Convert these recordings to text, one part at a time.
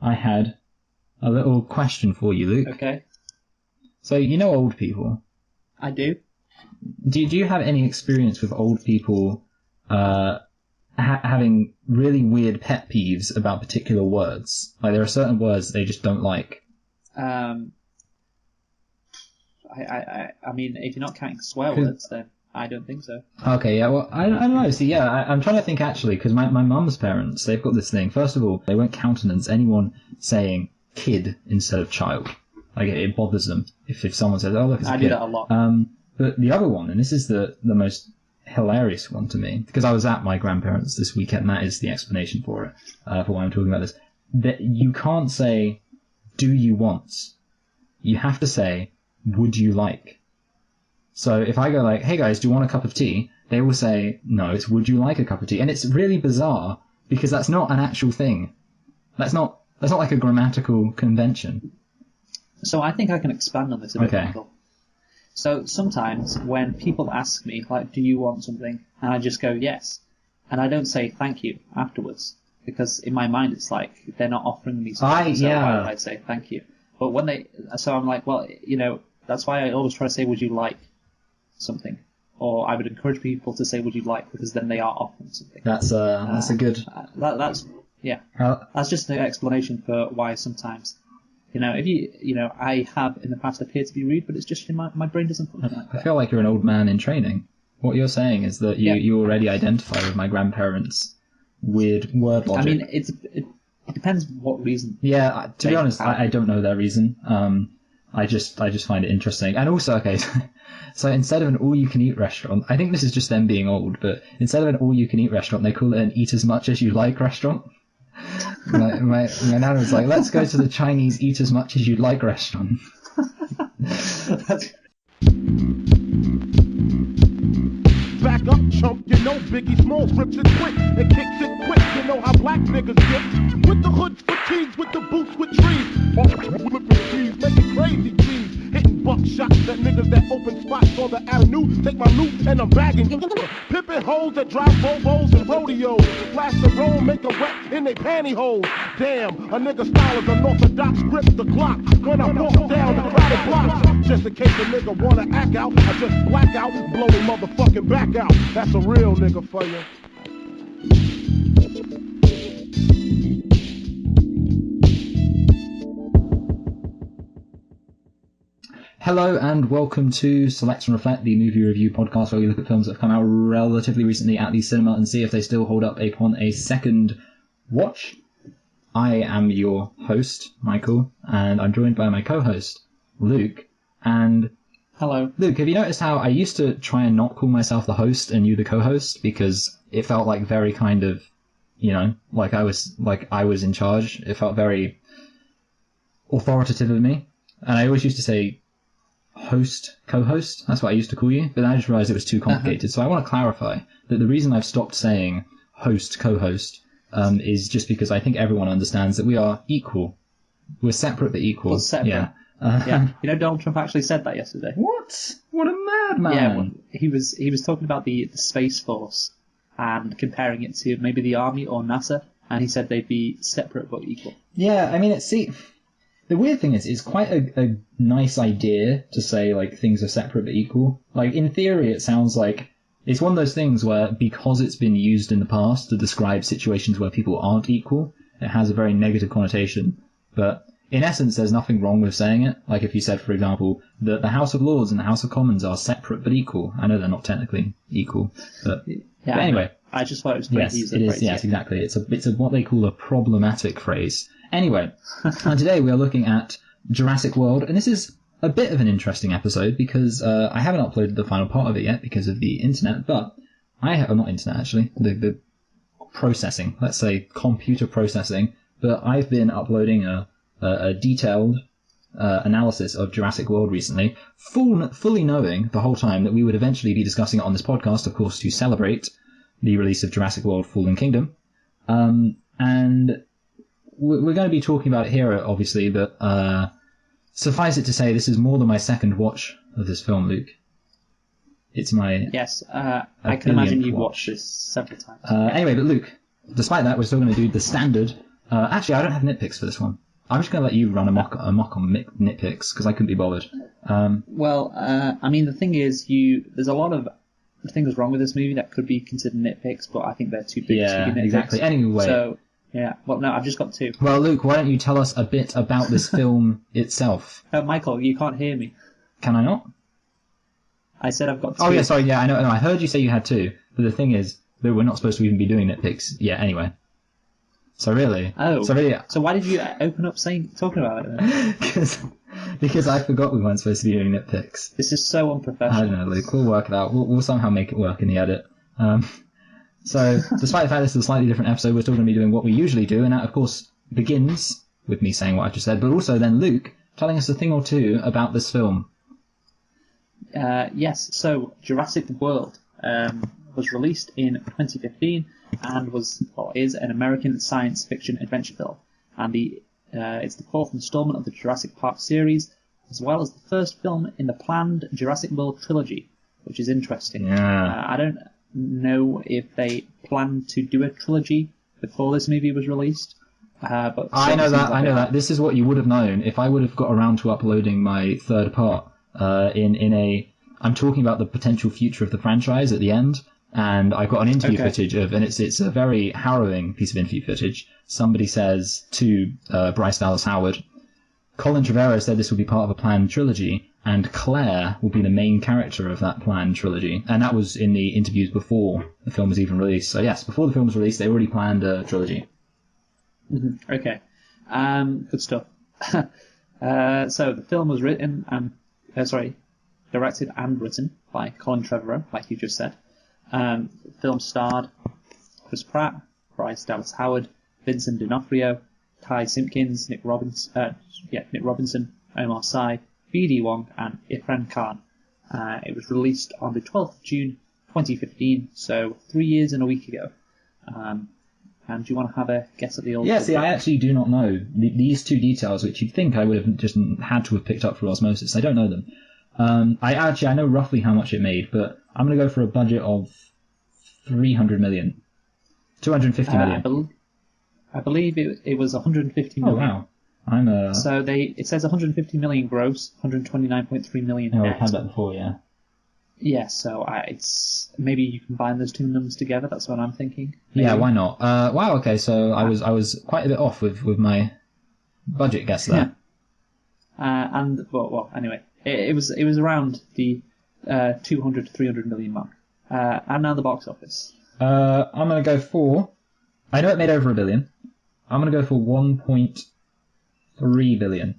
I had a little question for you, Luke. Okay. So, you know old people? I do. Do you have any experience with old people having really weird pet peeves about particular words? Like, there are certain words they just don't like. I mean, if you're not counting swear words, then I don't think so. Okay, yeah, well, I don't know. See, yeah, I'm trying to think actually, because my mum's parents, they've got this thing. First of all, they won't countenance anyone saying kid instead of child. Like, it bothers them if someone says, oh, look, it's a kid. I do that a lot. But the other one, and this is the most hilarious one to me, because I was at my grandparents this weekend, and that is the explanation for it, for why I'm talking about this, that you can't say, do you want? You have to say, would you like? So if I go like, hey guys, do you want a cup of tea? They will say, no, it's would you like a cup of tea? And it's really bizarre, because that's not an actual thing. That's not like a grammatical convention. So I think I can expand on this a bit, Okay. Michael. So sometimes when people ask me, like, do you want something? And I just go, yes. And I don't say thank you afterwards. Because in my mind it's like, they're not offering me something, so why would I say thank you? But so I'm like, well, that's why I always try to say, would you like something? Or I would encourage people to say, would you like, because then they are offering something. That's a good... That's just the explanation for why sometimes... I have in the past appeared to be rude, but it's just my brain doesn't function like that. I feel like you're an old man in training. What you're saying is that you already identify with my grandparents' weird word logic. I mean, it depends what reason. Yeah, to be honest, I don't know their reason. I just find it interesting. And also, okay, so instead of an all-you-can-eat restaurant, I think this is just them being old, but instead of an all-you-can-eat restaurant, they call it an eat-as-much-as-you-like restaurant. My nan was like, let's go to the Chinese eat-as-much-as-you-like restaurant. Back up, chump, you know Biggie Smalls rips it quick and kicks it quick. You know how black niggas get with the hoods, fatigues, with the boots, with trees. Flipping trees, making crazy trees. Hitting buckshots at niggas that open spots on the avenue. Take my loot and I'm bagging. Pimping hoes that drive Bobos and rodeos. Flash the roll, make a wet in they pantyhose. Damn, a nigga style is unorthodox. Grip the clock when I walk down the crowded block. Just in case a nigga wanna act out, I just black out, blow the motherfucking back out. That's a real nigga for you. Hello and welcome to Select and Reflect, the movie review podcast where we look at films that have come out relatively recently at the cinema and see if they still hold up upon a second watch. I am your host, Michael, and I'm joined by my co-host, Luke. And hello. Luke, have you noticed how I used to try and not call myself the host and you the co-host because it felt like very kind of, like I was in charge. It felt very authoritative of me. And I always used to say host, co-host. That's what I used to call you. But then I just realized it was too complicated. So I want to clarify that the reason I've stopped saying host, co-host is just because I think everyone understands that we are equal. We're separate but equal. But separate. Yeah. Donald Trump actually said that yesterday. What? What a madman! Yeah, well, he was talking about the Space Force and comparing it to maybe the Army or NASA, and he said they'd be separate but equal. Yeah, I mean, the weird thing is, it's quite a nice idea to say, like, things are separate but equal. Like, in theory, it sounds like it's one of those things where, because it's been used in the past to describe situations where people aren't equal, it has a very negative connotation. But in essence, there's nothing wrong with saying it. Like if you said, for example, that the House of Lords and the House of Commons are separate but equal. I know they're not technically equal, but anyway. I just thought it was great to use the phrase. Yes, exactly. It's what they call a problematic phrase. Anyway, and today we are looking at Jurassic World, and this is a bit of an interesting episode because I haven't uploaded the final part of it yet because of the internet, but not internet actually, the processing, let's say computer processing, but I've been uploading a detailed analysis of Jurassic World recently, fully knowing the whole time that we would eventually be discussing it on this podcast, of course, to celebrate the release of Jurassic World Fallen Kingdom. And we're going to be talking about it here, obviously, but suffice it to say, this is more than my second watch of this film, Luke. It's my... Yes, I can imagine you've watched this several times. Anyway, but Luke, despite that, we're still going to do the standard Actually, I don't have nitpicks for this one. I'm just going to let you run a mock on nitpicks because I couldn't be bothered. I mean, the thing is, there's a lot of things wrong with this movie that could be considered nitpicks, but I think they're too big to be nitpicks. Exactly. Anyway. So, yeah. Well, no, I've just got 2. Well, Luke, why don't you tell us a bit about this film itself? Michael, you can't hear me. Can I not? I said I've got 2. Oh, yeah, sorry, yeah, I know. I heard you say you had 2, but the thing is that we're not supposed to even be doing nitpicks yet anyway. So really? Oh. So why did you open up talking about it then? Because I forgot we weren't supposed to be doing nitpicks. This is so unprofessional. I don't know, Luke. We'll work it out. We'll somehow make it work in the edit. So, despite the fact this is a slightly different episode, we're still going to be doing what we usually do, and that, of course, begins with me saying what I just said, but also then Luke telling us a thing or two about this film. Yes, so Jurassic World was released in 2015 and is an American science fiction adventure film. And it's the 4th installment of the Jurassic Park series, as well as the first film in the planned Jurassic World trilogy, which is interesting. Yeah. I don't know if they planned to do a trilogy before this movie was released. But I know that. This is what you would have known if I would have got around to uploading my third part I'm talking about the potential future of the franchise at the end, and I got an interview footage and it's a very harrowing piece of interview footage. Somebody says to Bryce Dallas Howard, Colin Trevorrow said this would be part of a planned trilogy, and Claire will be the main character of that planned trilogy. And that was in the interviews before the film was even released. So yes, before the film was released, they already planned a trilogy. Mm-hmm. Okay. Good stuff. So the film was directed and written by Colin Trevorrow, like you just said. The film starred Chris Pratt, Bryce Dallas Howard, Vincent D'Onofrio, Ty Simpkins, Nick Robinson, Omar Sy, B.D. Wong, and Irfan Khan. It was released on the 12th of June 2015, so 3 years and a week ago. And do you want to have a guess at the old... Yeah, see, I actually do not know these 2 details, which you'd think I would have just had to have picked up through osmosis. I don't know them. I know roughly how much it made, but I'm going to go for a budget of 300 million. 250 million. I believe it was 150 million. Oh, wow. So it says 150 million gross, 129.3 million net. Oh, I've had that before, yeah. Yeah, so it's maybe you combine those 2 numbers together. That's what I'm thinking. Maybe. Yeah, why not? Wow. Okay, so I was quite a bit off with my budget guess there. Yeah. Anyway, it was around the 200 to 300 million mark. And now the box office. I'm going to go for... I know it made over $1 billion. I'm going to go for 1.3 billion.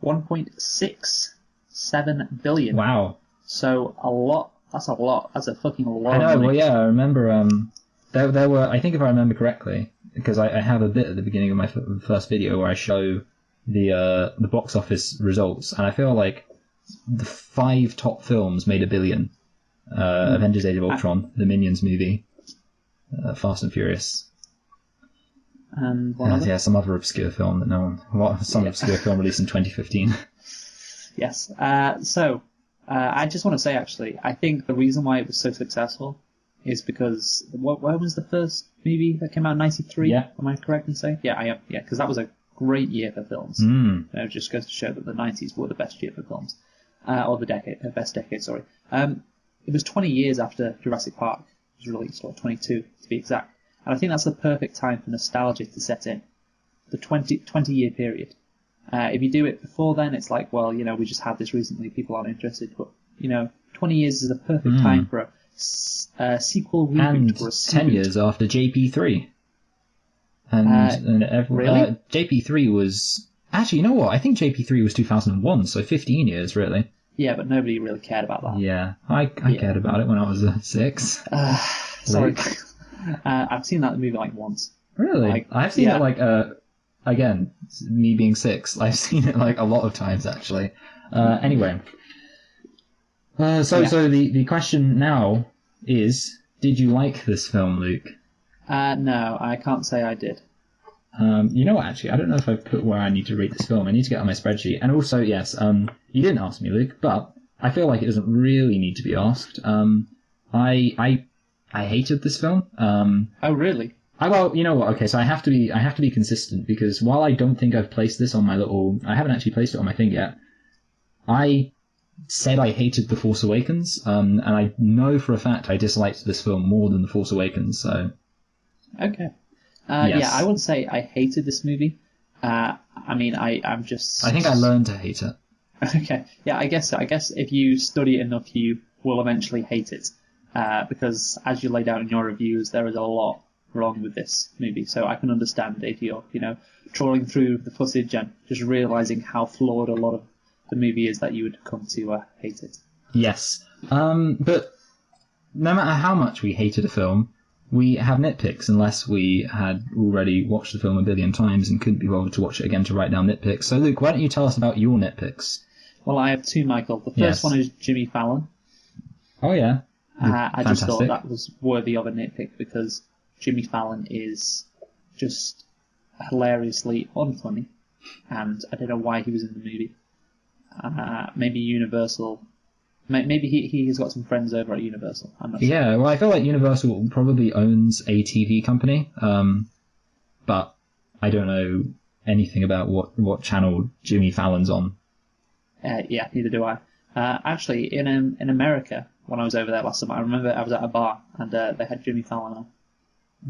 1.67 billion. Wow. So a lot. That's a lot. That's a fucking lot. I know. Of money. Well, yeah. I remember. There were. I think if I remember correctly, because I have a bit at the beginning of my first video where I show the box office results, and I feel like the 5 top films made $1 billion. Avengers: Age of Ultron, the Minions movie, Fast and Furious. And some other obscure film that no one... Some obscure film released in 2015. Yes. So, I just want to say, actually, I think the reason why it was so successful is because... When was the first movie that came out? 93? Yeah. Am I correct in saying? Yeah, I am. Yeah, because that was a great year for films. It just goes to show that the 90s were the best year for films. Or the best decade, sorry. It was 20 years after Jurassic Park was released, or 22 to be exact. And I think that's the perfect time for nostalgia to set in. The 20-year period. If you do it before then, it's like, well, we just had this recently, people aren't interested. But, 20 years is the perfect time for a sequel reboot and or a 10 years after JP3. Really? JP3 was... Actually, you know what? I think JP3 was 2001, so 15 years, really. Yeah, but nobody really cared about that. Yeah, I cared about it when I was 6. Sorry. I've seen that movie once. Really? I've seen it again, me being 6, I've seen it a lot of times actually. Anyway. So the question now is, did you like this film, Luke? No, I can't say I did. You know what, actually, I don't know if I've put where I need to rate this film. I need to get on my spreadsheet. And also, yes, you didn't ask me, Luke, but I feel like it doesn't really need to be asked. I hated this film. Oh, really? Well, you know what? Okay, so I have to be consistent because while I don't think I've placed this on I haven't actually placed it on my thing yet. I said I hated The Force Awakens, and I know for a fact I disliked this film more than The Force Awakens. So, okay, yes. Yeah, I wouldn't say I hated this movie. I'm just. I think I learned to hate it. Okay, yeah, I guess so. I guess if you study it enough, you will eventually hate it, because as you laid out in your reviews, there is a lot wrong with this movie. So I can understand if you're, trawling through the footage and just realizing how flawed a lot of the movie is that you would come to hate it. Yes, but no matter how much we hated a film, we have nitpicks unless we had already watched the film a billion times and couldn't be bothered to watch it again to write down nitpicks. So Luke, why don't you tell us about your nitpicks? Well, I have two, Michael. The first one is Jimmy Fallon. Oh, yeah. I just thought that was worthy of a nitpick because Jimmy Fallon is just hilariously unfunny, and I don't know why he was in the movie. Maybe Universal. Maybe he has got some friends over at Universal. I'm not sure. Yeah, well, I feel like Universal probably owns a TV company, but I don't know anything about what channel Jimmy Fallon's on. Yeah, neither do I. Actually, in America, when I was over there last summer, I remember I was at a bar and they had Jimmy Fallon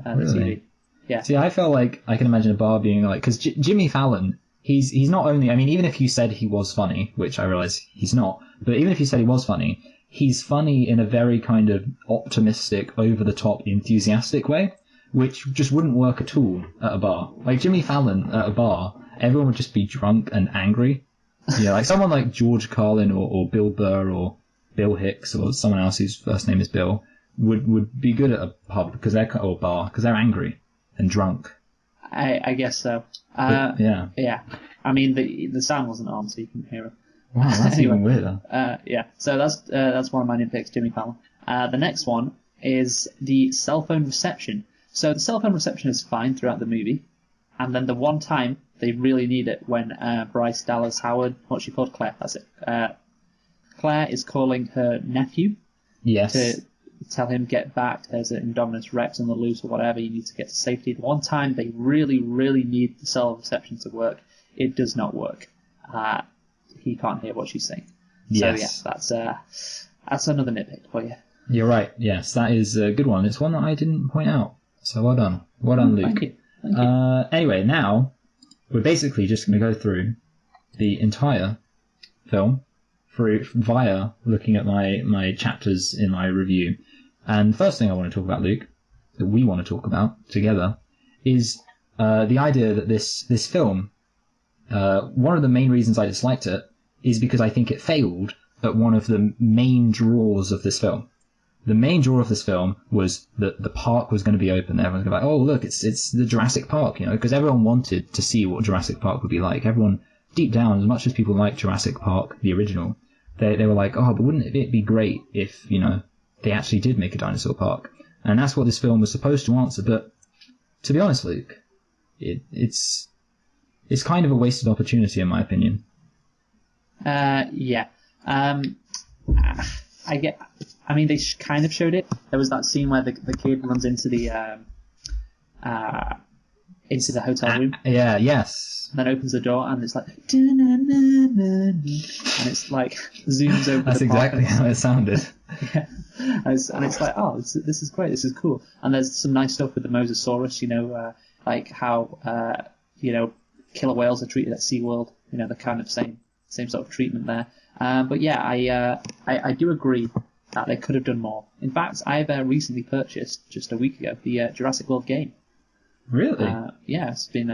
on the TV. Yeah. See, I felt like I can imagine a bar being like, because Jimmy Fallon, he's not only, I mean, even if you said he was funny, which I realize he's not, but even if you said he was funny, he's funny in a very kind of optimistic, over-the-top, enthusiastic way, which just wouldn't work at all at a bar. Like Jimmy Fallon at a bar, everyone would just be drunk and angry. Yeah, like someone like George Carlin or Bill Burr or Bill Hicks or someone else whose first name is Bill would be good at a pub or bar because they're angry and drunk. I guess so. Yeah. Yeah. I mean, the sound wasn't on, so you couldn't hear it. Wow, that's anyway, even weirder. Yeah. So that's one of my nitpicks, Jimmy Fallon. The next one is the cell phone reception. So the cell phone reception is fine throughout the movie, and then the one time they really need it when Bryce Dallas Howard, what's she called? Claire, that's it. Claire is calling her nephew. Yes. To tell him get back. There's an Indominus Rex on the loose or whatever. You need to get to safety. The one time they really, really need the cell reception to work, it does not work. He can't hear what she's saying. Yes. So yeah, that's another nitpick for you. You're right. Yes, that is a good one. It's one that I didn't point out. So well done. Well done, Luke. Thank you. Anyway, now we're basically just going to go through the entire film via looking at my chapters in my review. And the first thing I want to talk about, Luke, that we want to talk about together, is the idea that this film, one of the main reasons I disliked it is because I think it failed at one of the main draws of this film. The main draw of this film was that the park was going to be open. Everyone's going to be like, oh, look, it's the Jurassic Park, because everyone wanted to see what Jurassic Park would be like. Everyone, deep down, as much as people like Jurassic Park, the original, they were like, oh, but wouldn't it be great if, they actually did make a dinosaur park? And that's what this film was supposed to answer. But to be honest, Luke, it's kind of a wasted opportunity, in my opinion. Yeah. They kind of showed it. There was that scene where the kid runs into the hotel room. Yeah, yes. And then opens the door and it's like, and it's like zooms over. That's the park. exactly how it sounded. Yeah. And it's like, oh, this is great. This is cool. And there's some nice stuff with the Mosasaurus. Like how killer whales are treated at SeaWorld. The kind of same sort of treatment there. But yeah, I do agree that they could have done more. In fact, I've recently purchased, just a week ago, the Jurassic World game. Really? Yeah, it's been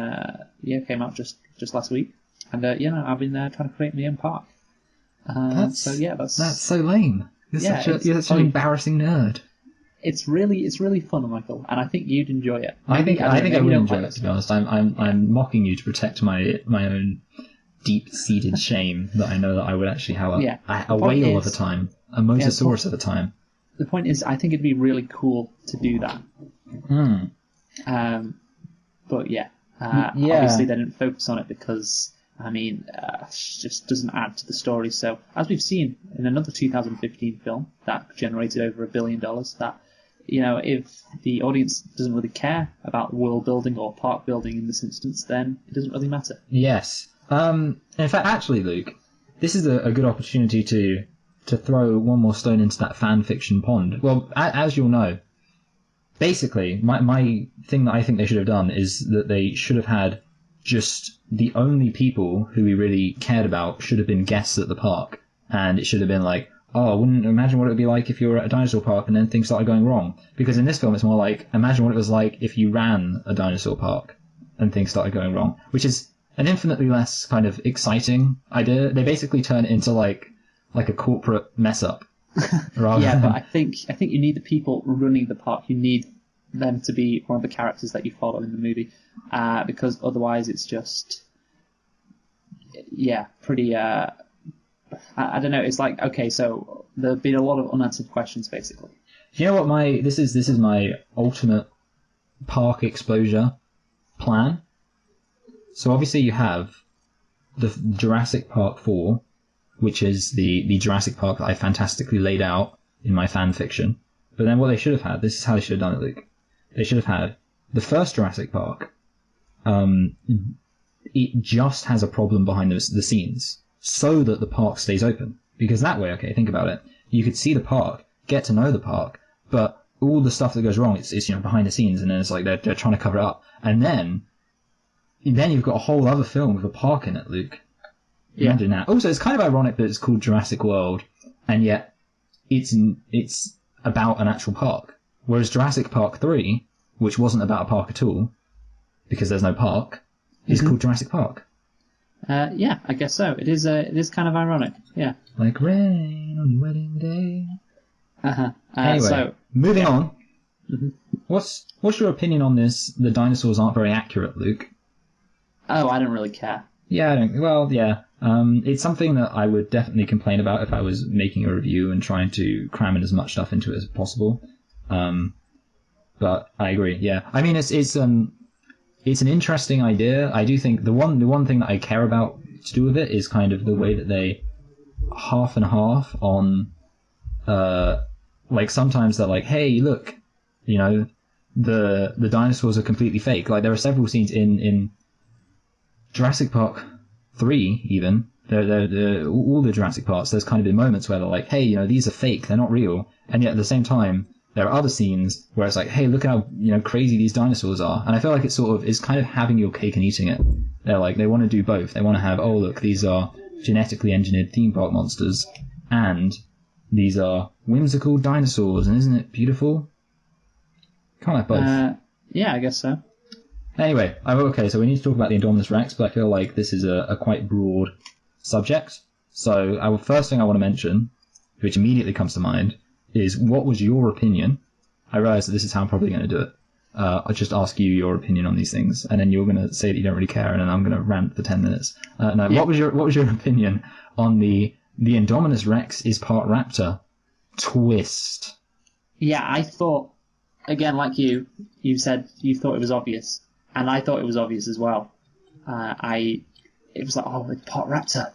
came out just last week, and I've been trying to create my own park. That's so lame. You're such an embarrassing nerd. It's really fun, Michael, and I think you'd enjoy it. I think I would enjoy it. To be honest, I'm mocking you to protect my own deep-seated shame that I know that I would actually have a whale of a time, a Mosasaurus of a time. The point is, I think it'd be really cool to do that. But obviously they didn't focus on it because, it just doesn't add to the story. So, as we've seen in another 2015 film that generated over $1 billion, that if the audience doesn't really care about world building or park building in this instance, then it doesn't really matter. Yes. In fact, actually, Luke, this is a good opportunity to throw one more stone into that fan fiction pond. Well, as you'll know, basically, my thing that I think they should have done is that they should have had just the only people who we really cared about should have been guests at the park. And it should have been like, oh, I wouldn't imagine what it would be like if you were at a dinosaur park and then things started going wrong. Because in this film, it's more like, imagine what it was like if you ran a dinosaur park and things started going wrong, which is an infinitely less kind of exciting idea. They basically turn it into like a corporate mess up. Yeah, but I think you need the people running the park. You need them to be one of the characters that you follow in the movie, because otherwise it's just, pretty. I don't know. It's like, okay, so there've been a lot of unanswered questions, basically. You know what this is my ultimate park exposure plan. So obviously you have the Jurassic Park 4, which is the Jurassic Park that I fantastically laid out in my fan fiction. But then what they should have had, this is how they should have done it, Luke. They should have had the first Jurassic Park. It just has a problem behind the scenes, so that the park stays open. Because that way, okay, think about it. You could see the park, get to know the park, but all the stuff that goes wrong, it's behind the scenes, and then it's like they're trying to cover it up. And then you've got a whole other film with a park in it, Luke. Imagine that. Also, it's kind of ironic that it's called Jurassic World, and yet it's about an actual park. Whereas Jurassic Park 3, which wasn't about a park at all, because there's no park, is called Jurassic Park. Yeah, I guess so. It is kind of ironic. Yeah. Like rain on your wedding day. Anyway, so, moving on. Mm-hmm. What's your opinion on this? The dinosaurs aren't very accurate, Luke. Oh, I don't really care. Yeah, I don't. Well, yeah. It's something that I would definitely complain about if I was making a review and trying to cram in as much stuff into it as possible. But I agree. Yeah, I mean it's an interesting idea. I do think the one thing that I care about to do with it is kind of the way that they half and half on. Like sometimes they're like, hey, look, the dinosaurs are completely fake. Like there are several scenes in Jurassic Park 3 even. All the Jurassic Parks, there's kind of been moments where they're like, hey, these are fake, they're not real. And yet at the same time, there are other scenes where it's like, hey, look how crazy these dinosaurs are. And I feel like it's kind of having your cake and eating it. They're like, they want to do both. They want to have, oh look, these are genetically engineered theme park monsters, and these are whimsical dinosaurs. And isn't it beautiful? Can't have both. Yeah, I guess so. Anyway, okay, so we need to talk about the Indominus Rex, but I feel like this is a quite broad subject. So first thing I want to mention, which immediately comes to mind, is what was your opinion? I realise that this is how I'm probably going to do it. I'll just ask you your opinion on these things, and then you're going to say that you don't really care, and then I'm going to rant for 10 minutes. No, yeah. What was your opinion on the Indominus Rex is part raptor twist? Yeah, I thought, again, like you said you thought it was obvious, and I thought it was obvious as well. It was like, oh, it's part raptor.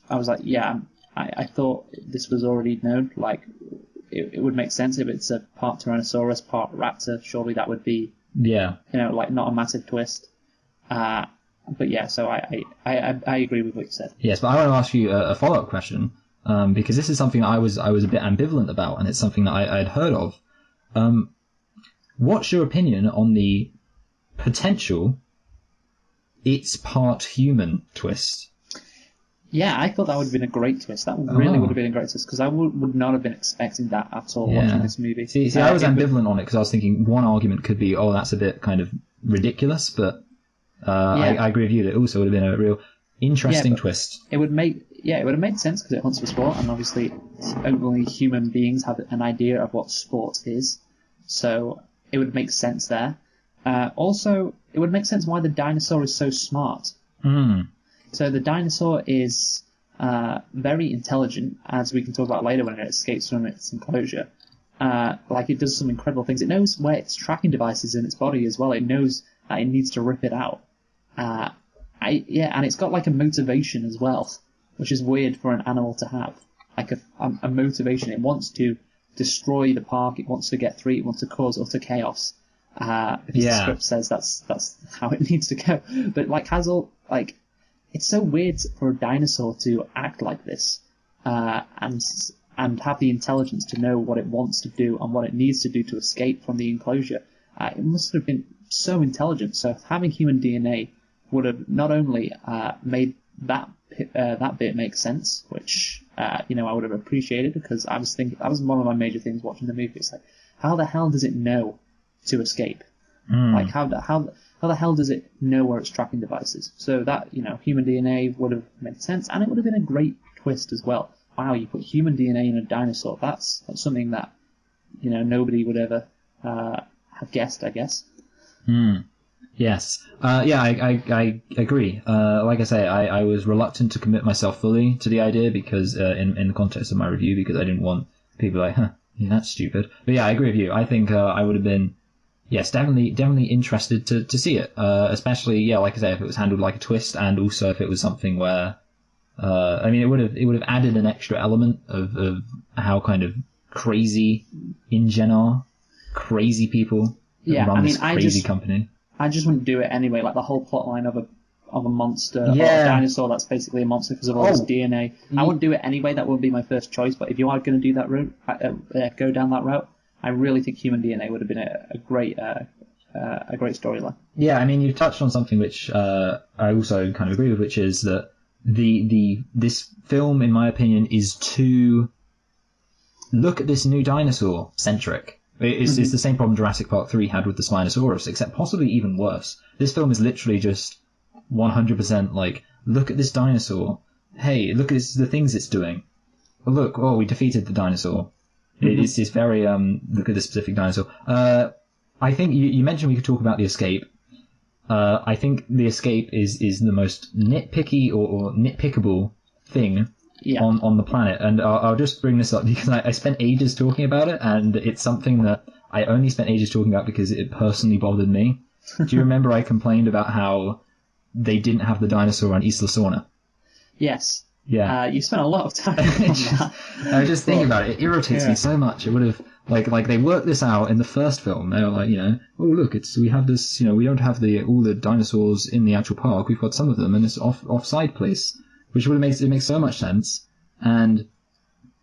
I was like, yeah, I thought this was already known. Like, it would make sense if it's a part Tyrannosaurus, part raptor. Surely that would be, like not a massive twist. But yeah, so I agree with what you said. Yes, but I want to ask you a follow-up question, because this is something I was a bit ambivalent about, and it's something that I had heard of. What's your opinion on the potential it's part human twist? Yeah, I thought that would have been a great twist. That really would have been a great twist, because I would not have been expecting that at all watching this movie. See, I was ambivalent on it, because I was thinking one argument could be, oh, that's a bit kind of ridiculous, but I agree with you that it also would have been a real interesting twist. It would have made sense because it hunts for sport, and obviously only human beings have an idea of what sport is, so it would make sense there. Also, it would make sense why the dinosaur is so smart. So the dinosaur is very intelligent, as we can talk about later when it escapes from its enclosure. Like, it does some incredible things. It knows where its tracking device is in its body as well. It knows that it needs to rip it out. And it's got like a motivation as well, which is weird for an animal to have. Like a motivation. It wants to destroy the park. It wants to get through. It wants to cause utter chaos. Because the script says that's how it needs to go. But like it's so weird for a dinosaur to act like this, and have the intelligence to know what it wants to do and what it needs to do to escape from the enclosure. It must have been so intelligent. So having human DNA would have not only made that bit make sense, which I would have appreciated, because I was thinking that was one of my major things watching the movie. It's like, how the hell does it know to escape? Like how the hell does it know where its tracking device is? So that human DNA would have made sense, and it would have been a great twist as well. Wow, you put human DNA in a dinosaur. That's something that nobody would ever have guessed, I guess. Yes. I agree. Like I say, I was reluctant to commit myself fully to the idea because in the context of my review, because I didn't want people like, that's stupid. But yeah, I agree with you. I think I would have been, yes, definitely interested to see it. Especially, like I say, if it was handled like a twist, and also if it was something where, it would have added an extra element of how kind of crazy InGen are, crazy people that run this crazy company. I just wouldn't do it anyway. Like the whole plotline of a monster or a dinosaur that's basically a monster because of all this DNA. I wouldn't do it anyway. That wouldn't be my first choice. But if you are going to do that route, go down that route, I really think human DNA would have been a great storyline. Yeah, I mean, you touched on something which I also kind of agree with, which is that this film, in my opinion, is too look at this new dinosaur centric. It's the same problem Jurassic Park 3 had with the Spinosaurus, except possibly even worse. This film is literally just 100% like, look at this dinosaur. Hey, look at the things it's doing. Look, we defeated the dinosaur. It's very, look at this specific dinosaur. I think you mentioned we could talk about the escape. I think the escape is the most nitpicky or nitpickable thing on the planet, and I'll just bring this up because I spent ages talking about it, and it's something that I only spent ages talking about because it personally bothered me. Do you remember I complained about how they didn't have the dinosaur on Isla Sorna? Yes. Yeah. You spent a lot of time on that. I was just thinking about it. It irritates me so much. It would have like they worked this out in the first film. They were like, oh look, we have this. We don't have all the dinosaurs in the actual park. We've got some of them in this offside place, which would have makes so much sense. And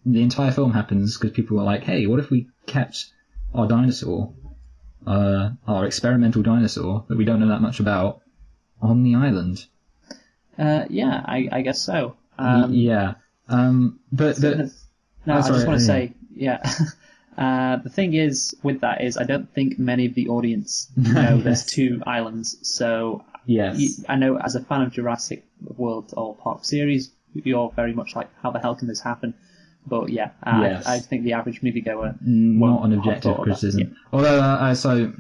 the entire film happens because people were like, hey, what if we kept our dinosaur, our experimental dinosaur that we don't know that much about, on the island? I guess so. But I just want to say, the thing is with that is I don't think many of the audience know there's two islands. So yes, I know as a fan of Jurassic World or Park series, you're very much like, how the hell can this happen? But I think the average moviegoer not an objective criticism. Although, so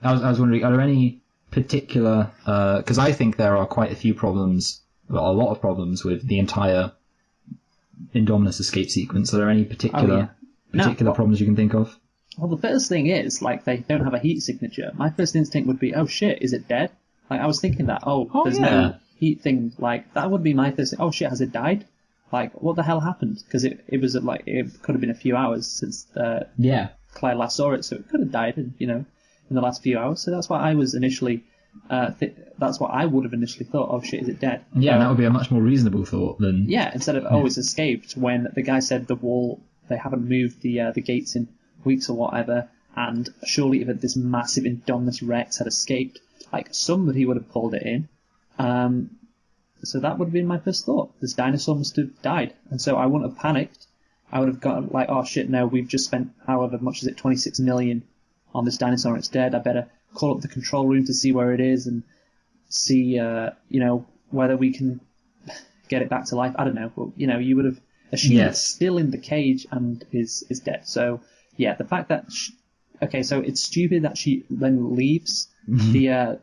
I was wondering, are there any particular? Because I think there are quite a few problems. Well, a lot of problems with the entire Indominus escape sequence. Are there any particular problems you can think of? Well, the first thing is, like, they don't have a heat signature. My first instinct would be, oh shit, is it dead? Like, I was thinking that, there's no heat thing. Like, that would be my first thing. Oh shit, has it died? Like, what the hell happened? Because it was like, it could have been a few hours since Claire last saw it, so it could have died in the last few hours. So that's what I was initially... that's what I would have initially thought. Oh shit, is it dead? Yeah, that would be a much more reasonable thought than... Yeah, instead of, it's escaped, when the guy said the wall, they haven't moved the gates in weeks or whatever, and surely if this massive Indominus Rex had escaped, like, somebody would have pulled it in. So that would have been my first thought. This dinosaur must have died. And so I wouldn't have panicked. I would have gone like, oh shit, no, we've just spent however much is it, 26 million on this dinosaur and it's dead. I better call up the control room to see where it is and see, whether we can get it back to life. I don't know. But, you would have assumed it's still in the cage and is dead. So, yeah, the fact that... so it's stupid that she then leaves the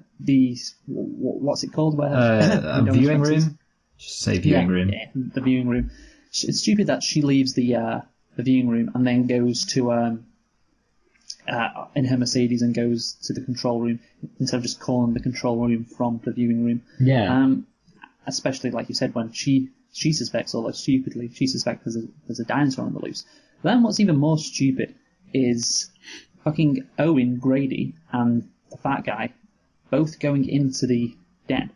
what's it called? Where viewing room? Just say viewing room. Yeah, the viewing room. It's stupid that she leaves the viewing room and then goes to... in her Mercedes and goes to the control room instead of just calling the control room from the viewing room. Yeah. Especially, like you said, when she suspects, although stupidly, she suspects there's a dinosaur on the loose. Then what's even more stupid is fucking Owen Grady and the fat guy both going into the den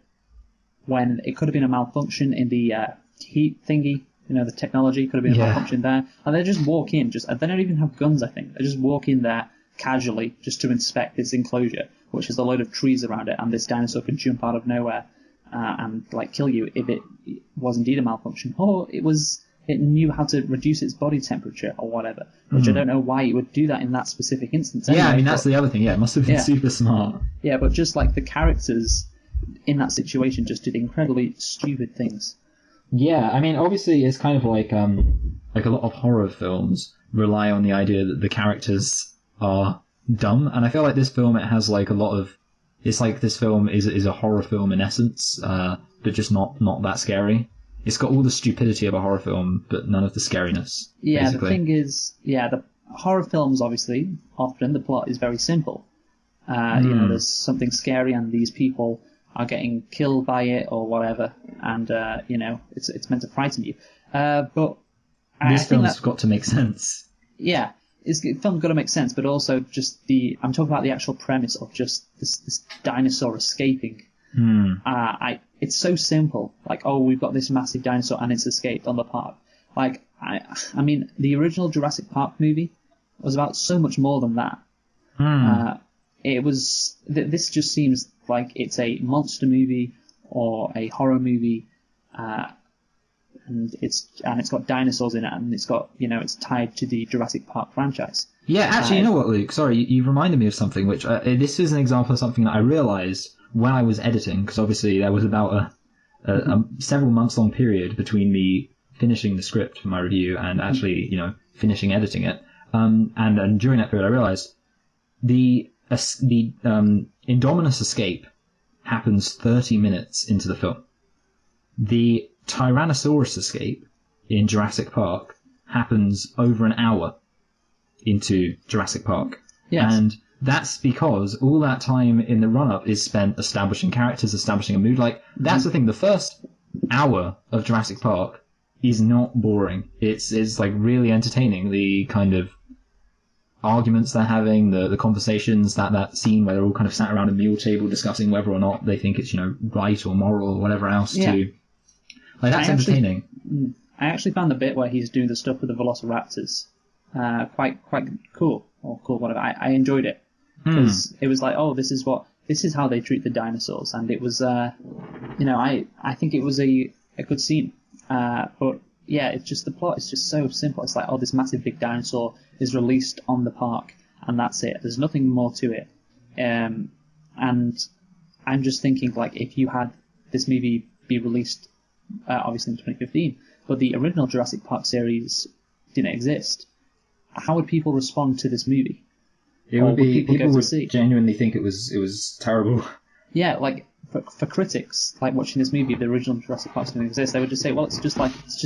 when it could have been a malfunction in the heat thingy. The technology could have been a malfunction there. And they just walk in, they don't even have guns, I think. They just walk in there casually just to inspect this enclosure, which has a load of trees around it, and this dinosaur can jump out of nowhere and kill you if it was indeed a malfunction. Or it knew how to reduce its body temperature or whatever, which I don't know why it would do that in that specific instance. Anyway, I mean, that's the other thing. Yeah, it must have been super smart. Yeah, but just like the characters in that situation just did incredibly stupid things. Yeah, I mean, obviously it's kind of like a lot of horror films rely on the idea that the characters are dumb, and I feel like this film, it has like a lot of... It's like this film is a horror film in essence, but just not that scary. It's got all the stupidity of a horror film, but none of the scariness. Yeah, basically. The thing is, the horror films, obviously, often the plot is very simple. There's something scary and these people are getting killed by it or whatever, and it's meant to frighten you. But this film's got to make sense. Yeah, the film's got to make sense, but also just I'm talking about the actual premise of just this dinosaur escaping. It's so simple. Like, oh, we've got this massive dinosaur and it's escaped on the park. Like, I mean, the original Jurassic Park movie was about so much more than that. This just seems like it's a monster movie or a horror movie, and it's got dinosaurs in it, and it's got it's tied to the Jurassic Park franchise. Yeah, actually, you know what, Luke? Sorry, you've reminded me of something. Which this is an example of something that I realised when I was editing, because obviously there was about a several months long period between me finishing the script for my review and actually finishing editing it. And during that period, I realised the Indominus escape happens 30 minutes into the film. The Tyrannosaurus escape in Jurassic Park happens over an hour into Jurassic Park. Yes. And that's because all that time in the run-up is spent establishing characters, establishing a mood. Like, that's the thing. The first hour of Jurassic Park is not boring. It's like really entertaining. The kind of arguments they're having, the conversations, that scene where they're all kind of sat around a meal table discussing whether or not they think it's right or moral or whatever else to like, that's entertaining. I actually found the bit where he's doing the stuff with the velociraptors quite cool, or cool, whatever. I enjoyed it because it was like, oh, this is how they treat the dinosaurs, and it was I think it was a good scene, but yeah, it's just the plot is just so simple. It's like, oh, this massive big dinosaur is released on the park, and that's it. There's nothing more to it. And I'm just thinking, like, if you had this movie be released, obviously in 2015, but the original Jurassic Park series didn't exist, how would people respond to this movie? People would genuinely think it was terrible. Yeah, like, for critics, like watching this movie, if the original Jurassic Park didn't exist, they would just say, well, it's just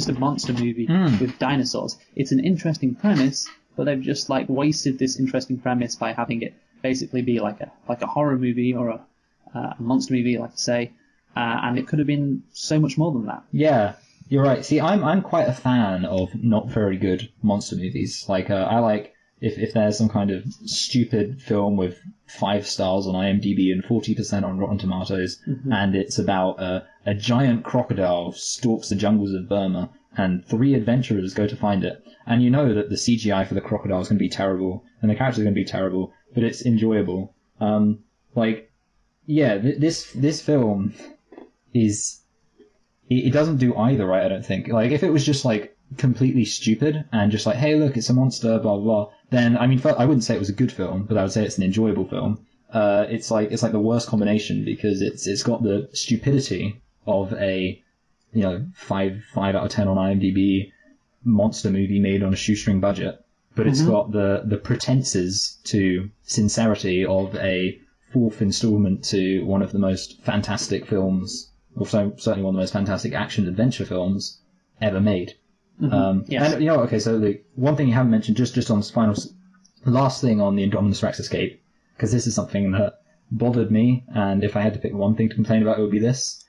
a monster movie with dinosaurs. It's an interesting premise, but they've just like wasted this interesting premise by having it basically be like a horror movie or a monster movie, like I say, and it could have been so much more than that. Yeah, you're right. See, I'm quite a fan of not very good monster movies. Like, I like if there's some kind of stupid film with 5 stars on IMDb and 40% on Rotten Tomatoes, and it's about a giant crocodile stalks the jungles of Burma, and 3 adventurers go to find it. And you know that the CGI for the crocodile is going to be terrible, and the characters are going to be terrible, but it's enjoyable. This film is... It doesn't do either right, I don't think. Like, if it was just, like, completely stupid and just like, hey, look, it's a monster, blah, blah, blah, then, I mean, I wouldn't say it was a good film, but I would say it's an enjoyable film. It's like the worst combination because it's got the stupidity of a, 5 out of 10 on IMDb monster movie made on a shoestring budget, but it's got the pretenses to sincerity of a 4th installment to one of the most fantastic films, or certainly one of the most fantastic action adventure films ever made. Yes. And okay, so the one thing you haven't mentioned, just on this last thing on the Indominus Rex escape, because this is something that bothered me, and if I had to pick one thing to complain about, it would be this.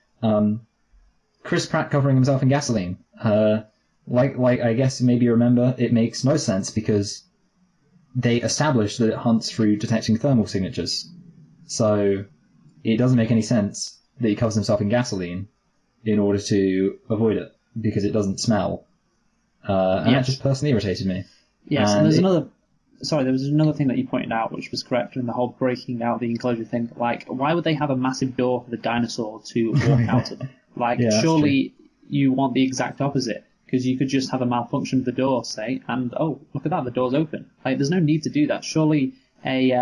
Chris Pratt covering himself in gasoline. like I guess maybe you remember, it makes no sense because they established that it hunts through detecting thermal signatures. So it doesn't make any sense that he covers himself in gasoline in order to avoid it, because it doesn't smell. And that just personally irritated me. Yes, and there was another thing that you pointed out which was correct in the whole breaking out the enclosure thing. Like, why would they have a massive door for the dinosaur to walk out of? Like, surely you want the exact opposite, because you could just have a malfunction of the door, say, and, oh, look at that, the door's open. Like, there's no need to do that. Surely a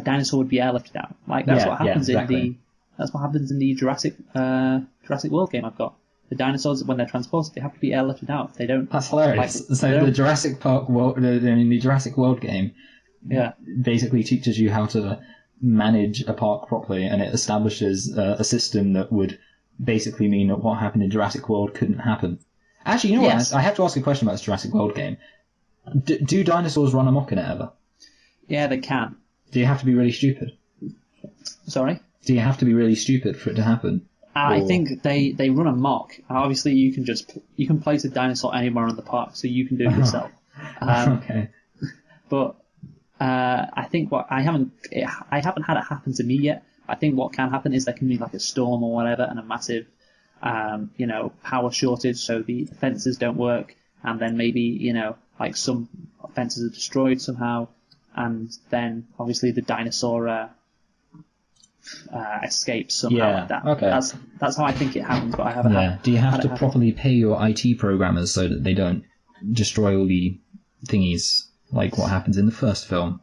dinosaur would be airlifted out. Like, that's what happens that's what happens in the Jurassic World game I've got. The dinosaurs, when they're transported, they have to be airlifted out. If they don't. That's hilarious. Like, so the Jurassic World game, basically teaches you how to manage a park properly, and it establishes a system that would basically mean that what happened in Jurassic World couldn't happen. Actually, you know what? I have to ask a question about this Jurassic World game. Do dinosaurs run amok in it ever? Yeah, they can. Do you have to be really stupid? Sorry? Do you have to be really stupid for it to happen? I think they run amok. Obviously, you can place a dinosaur anywhere in the park, so you can do it yourself. Okay. But I think I haven't had it happen to me yet. I think what can happen is there can be like a storm or whatever, and a massive, power shortage, so the fences don't work, and then maybe like some fences are destroyed somehow, and then obviously the dinosaur escapes somehow like that. Okay. That's how I think it happens, but I haven't had. Do you have to properly pay your IT programmers so that they don't destroy all the thingies like what happens in the first film?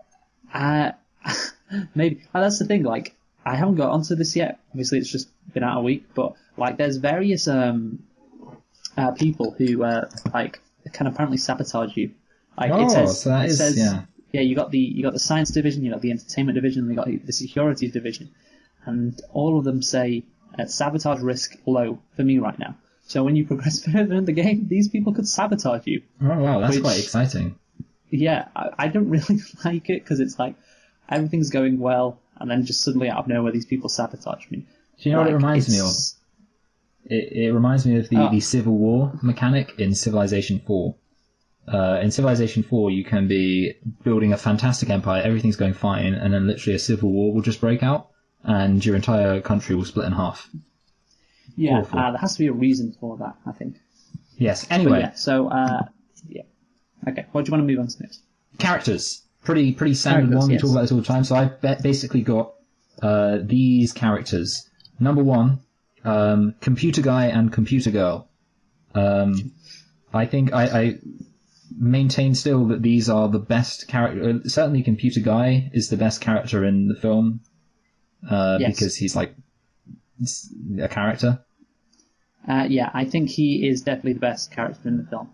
Maybe. That's the thing, like, I haven't got onto this yet. Obviously, it's just been out a week, but like, there's various people who like can apparently sabotage you. Like, it says, you got the science division, you got the entertainment division, and you got the security division, and all of them say sabotage risk low for me right now. So when you progress further in the game, these people could sabotage you. Oh wow, that's quite exciting. Yeah, I don't really like it, because it's like everything's going well, and then just suddenly out of nowhere these people sabotage me. Do you know what it reminds me of? It reminds me of the Civil War mechanic in Civilization 4. In Civilization 4, you can be building a fantastic empire, everything's going fine, and then literally a civil war will just break out, and your entire country will split in half. Yeah, there has to be a reason for that, I think. Yes, anyway. Okay, what do you want to move on to next? Characters. Pretty standard one, we talk about this all the time, so I basically got these characters. Number 1, Computer Guy and Computer Girl. I think I maintain still that these are the best character. Certainly, Computer Guy is the best character in the film because he's like a character. I think he is definitely the best character in the film.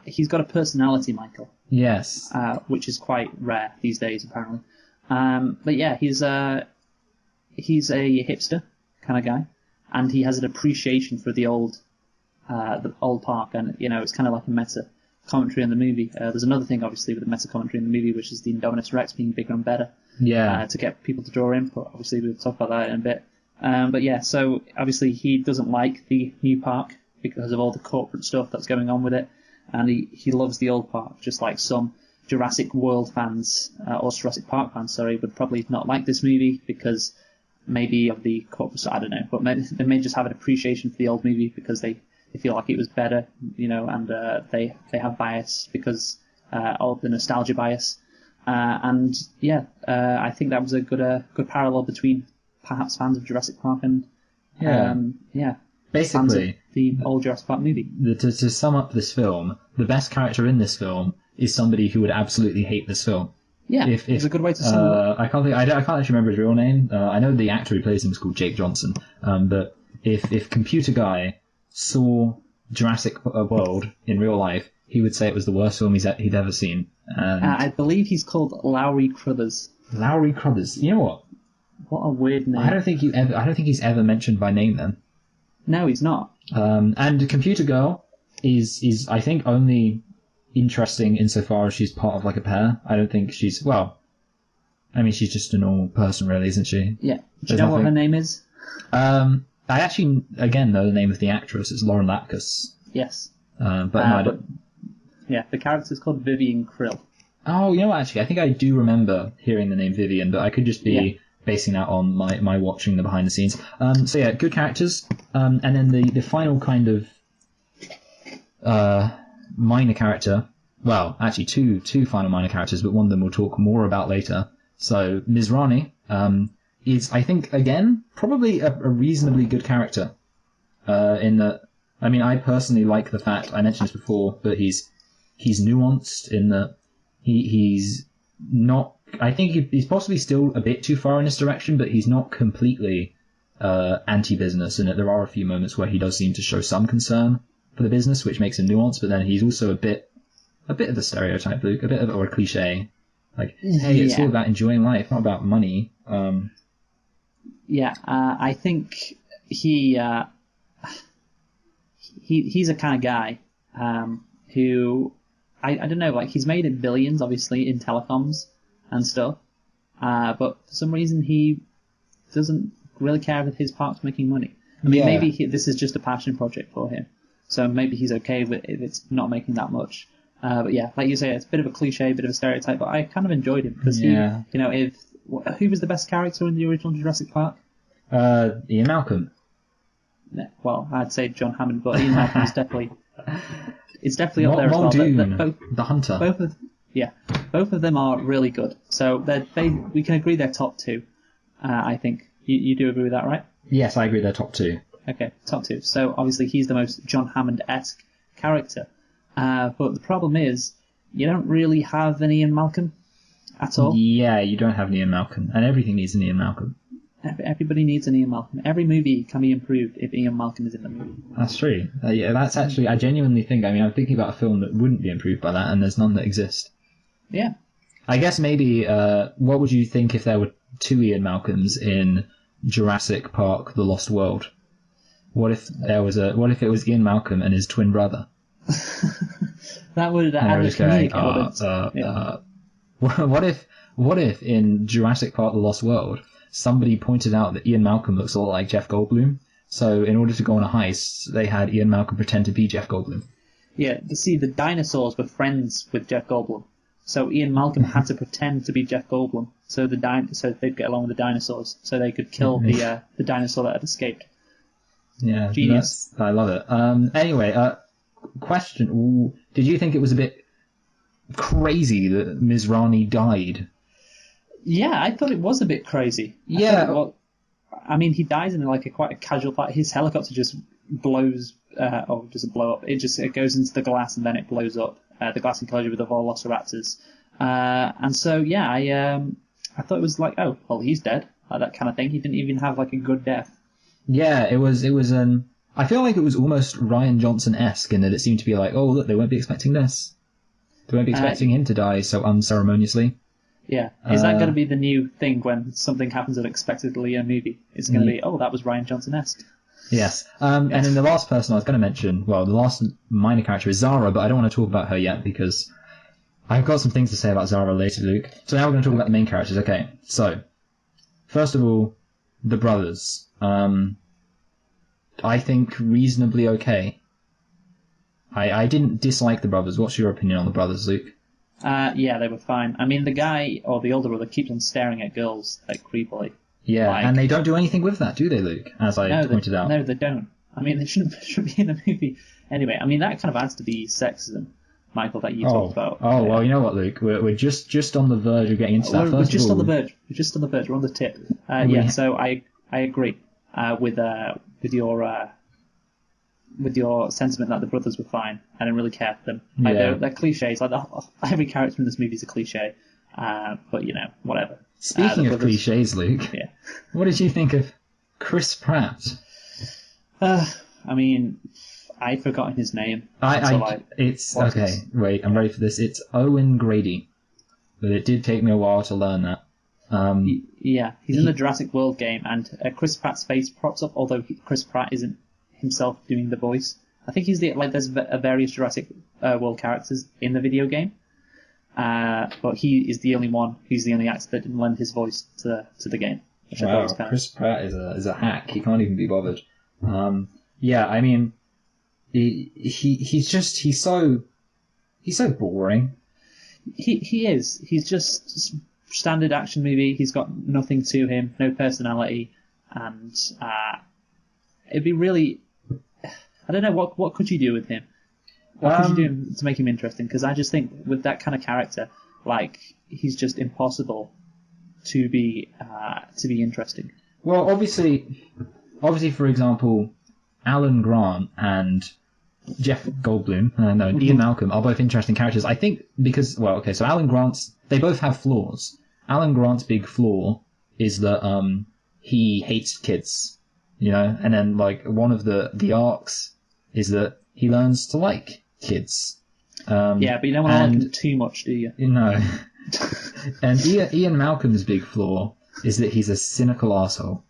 He's got a personality, Michael. Yes. Which is quite rare these days, apparently. But yeah, he's a hipster kind of guy, and he has an appreciation for the old park, and it's kind of like a meta commentary in the movie. There's another thing, obviously, with the meta commentary in the movie, which is the Indominus Rex being bigger and better. Yeah. To get people to draw in, but obviously we'll talk about that in a bit. But yeah, so obviously he doesn't like the new park because of all the corporate stuff that's going on with it, and he loves the old park, just like some Jurassic World fans, or Jurassic Park fans, sorry, would probably not like this movie because maybe of the corporate side, I don't know, but they may just have an appreciation for the old movie because they feel like it was better, and they have bias because of the nostalgia bias. I think that was a good parallel between perhaps fans of Jurassic Park and basically fans of the old Jurassic Park movie. To sum up this film, the best character in this film is somebody who would absolutely hate this film. Yeah, it's a good way to sum it up. I can't actually remember his real name. I know the actor who plays him is called Jake Johnson. But if Computer Guy saw Jurassic World in real life, he would say it was the worst film he'd ever seen. I believe he's called Lowry Crothers. Lowry Crothers. You know what? What a weird name. I don't think he's ever mentioned by name then. No, he's not. And Computer Girl is I think only interesting insofar as she's part of like a pair. I don't think she's she's just a normal person really, isn't she? Yeah. Do you know what her name is? I I actually, again, know the name of the actress. It's Lauren Lapkus. Yes. But no, I don't. Yeah, the character's called Vivian Krill. Oh, you know what, actually, I think I do remember hearing the name Vivian, but I could just be basing that on my watching the behind the scenes. So yeah, good characters. And then the final kind of minor character, well, actually two final minor characters, but one of them we'll talk more about later. So Ms. Rani is, I think, again, probably a reasonably good character. In that, I mean, I personally like the fact, I mentioned this before, but he's nuanced in that he's not, I think he's possibly still a bit too far in this direction, but he's not completely anti-business, and there are a few moments where he does seem to show some concern for the business, which makes him nuanced, but then he's also a bit of a stereotype, Luke, a bit of, or a cliche. Like, hey, it's all about enjoying life, not about money. I think he's a kind of guy who, I don't know, like, he's made it billions, obviously, in telecoms and stuff, but for some reason he doesn't really care if his park's making money. I mean, maybe this is just a passion project for him, so maybe he's okay with if it's not making that much. But yeah, like you say, it's a bit of a cliche, a bit of a stereotype, but I kind of enjoyed him because he, you know, who was the best character in the original Jurassic Park? Ian Malcolm. Well, I'd say John Hammond, but Ian Malcolm is definitely, it's definitely up there as well. Muldoon, the hunter. Both of them are really good. So we can agree they're top two. I think you do agree with that, right? Yes, I agree. They're top two. Okay, top two. So obviously he's the most John Hammond-esque character. But the problem is, you don't really have an Ian Malcolm at all. Yeah, you don't have an Ian Malcolm, and everything needs an Ian Malcolm. Everybody needs an Ian Malcolm. Every movie can be improved if Ian Malcolm is in the movie. That's true. Yeah, that's actually, I genuinely think, I mean, I'm thinking about a film that wouldn't be improved by that, and there's none that exist. Yeah. I guess maybe, what would you think if there were two Ian Malcolms in Jurassic Park: The Lost World? What if it was Ian Malcolm and his twin brother? That would add a comedic element. What if in Jurassic Park: The Lost World somebody pointed out that Ian Malcolm looks a lot like Jeff Goldblum? So in order to go on a heist, they had Ian Malcolm pretend to be Jeff Goldblum. Yeah, see, the dinosaurs were friends with Jeff Goldblum, so Ian Malcolm had to pretend to be Jeff Goldblum, so they'd get along with the dinosaurs, so they could kill the dinosaur that had escaped. Yeah, genius. I love it. Anyway, question: did you think it was a bit crazy that Ms. Rani died? Yeah, I thought it was a bit crazy. I mean, he dies in like quite a casual fight. His helicopter just blows, or doesn't blow up. It goes into the glass and then it blows up. The glass enclosure with the velociraptors. And so yeah, I thought it was like, oh well, he's dead, like that kind of thing. He didn't even have like a good death. Yeah, it was. I feel like it was almost Rian Johnson-esque in that it seemed to be like, oh look, they won't be expecting this. They won't be expecting him to die so unceremoniously. Yeah. Is that going to be the new thing when something happens unexpectedly in a movie? It's going to be, oh, that was Rian Johnson-esque. Yes. And then the last person I was going to mention, well, the last minor character is Zara, but I don't want to talk about her yet because I've got some things to say about Zara later, Luke. So now we're going to talk about the main characters. Okay. So, first of all, the brothers. I think reasonably okay. I didn't dislike the brothers. What's your opinion on the brothers, Luke? Yeah, they were fine. I mean, the guy, or the older brother, keeps on staring at girls, like, creepily. Yeah, and they don't do anything with that, do they, Luke? As I pointed out. No, they don't. I mean, they shouldn't be in the movie. Anyway, I mean, that kind of adds to the sexism, Michael, that you talked about. Oh, well, you know what, Luke? We're just on the verge of getting into that. We're just on the verge. We're just on the verge. We're on the tip. So I agree with your sentiment that the brothers were fine. I didn't really care for them. Like, they're cliches. Like every character in this movie is a cliche. But you know, whatever. Speaking of cliches, Luke, what did you think of Chris Pratt? I mean, I'd forgotten his name. It's okay. Wait, I'm ready for this. It's Owen Grady, but it did take me a while to learn that. He's in the Jurassic World game, and Chris Pratt's face props up, although Chris Pratt isn't himself doing the voice. I think he's there's various Jurassic World characters in the video game, but he is the only one. He's the only actor that didn't lend his voice to the game. Which I thought was Chris Pratt is a hack. He can't even be bothered. Yeah, I mean, he's so boring. He is. He's just standard action movie. He's got nothing to him, no personality, and it'd be really. I don't know what could you do with him. What could you do to make him interesting? Because I just think with that kind of character, like he's just impossible to be interesting. Well, obviously, for example, Alan Grant and Jeff Goldblum, Ian Malcolm are both interesting characters. I think because, so Alan Grant's, they both have flaws. Alan Grant's big flaw is that he hates kids, and then like one of the arcs is that he learns to like kids. Yeah, but you don't want to like them too much, do you? No. And Ian Malcolm's big flaw is that he's a cynical asshole.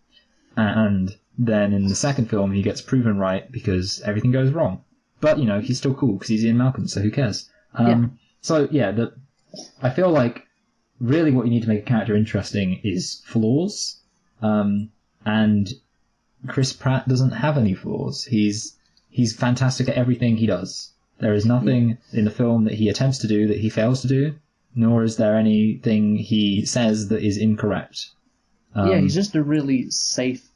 And then in the second film, he gets proven right because everything goes wrong. But, he's still cool because he's Ian Malcolm, so who cares? So, yeah, I feel like really what you need to make a character interesting is flaws. And Chris Pratt doesn't have any flaws. He's fantastic at everything he does. There is nothing in the film that he attempts to do that he fails to do, nor is there anything he says that is incorrect. He's just a really safe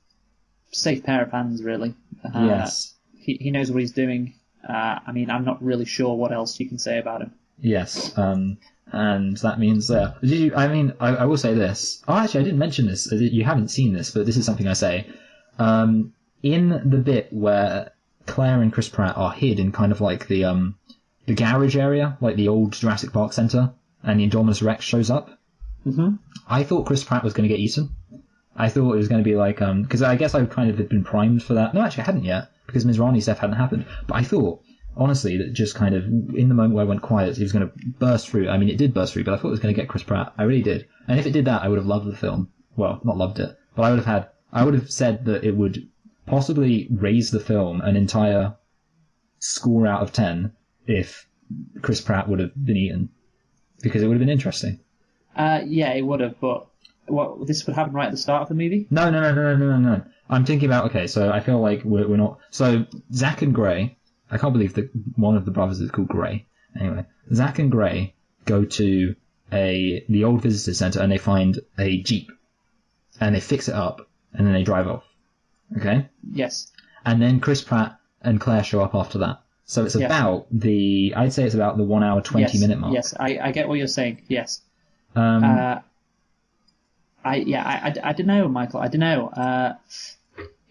pair of hands, really. Yes. He knows what he's doing. I'm not really sure what else you can say about him. Yes. And that means I will say this. Oh, actually, I didn't mention this. You haven't seen this, but this is something I say. In the bit where Claire and Chris Pratt are hid in kind of like the garage area, like the old Jurassic Park Center, and the Indominus Rex shows up. Mm-hmm. I thought Chris Pratt was going to get eaten. I thought it was going to be like, because I guess I kind of had been primed for that. No, actually I hadn't yet, because Mizrahi's death hadn't happened. But I thought, honestly, that just kind of, in the moment where I went quiet, he was going to burst through. I mean, it did burst through, but I thought it was going to get Chris Pratt. I really did. And if it did that, I would have loved the film. Well, not loved it, but I would have said that it would possibly raise the film an entire score out of 10 if Chris Pratt would have been eaten, because it would have been interesting. Yeah, it would have, but this would happen right at the start of the movie? No. I'm thinking about, okay, so I feel like we're not... So, Zach and Gray, I can't believe that one of the brothers is called Gray. Anyway, Zach and Gray go to the old visitor center and they find a Jeep. And they fix it up, and then they drive off. Okay? Yes. And then Chris Pratt and Claire show up after that. So it's about I'd say it's about the 1 hour, 20 minute mark. Yes, I get what you're saying, yes. I don't know, Michael. I don't know.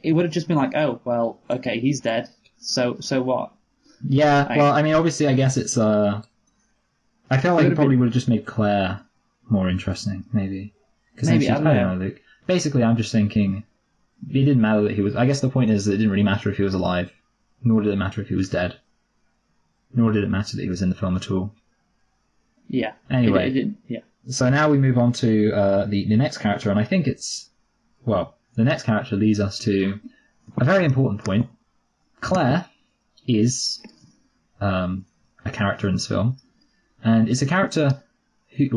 It would have just been like, oh, well, okay, he's dead. So what? Yeah, well, I mean, obviously, I guess it's... I feel like it probably would have just made Claire more interesting, maybe. Maybe, I don't know. Like, basically, I'm just thinking, it didn't matter that he was... I guess the point is that it didn't really matter if he was alive, nor did it matter if he was dead, nor did it matter that he was in the film at all. Yeah. Anyway. It didn't, yeah. So now we move on to the next character, and I think the next character leads us to a very important point. Claire is a character in this film, and it's a character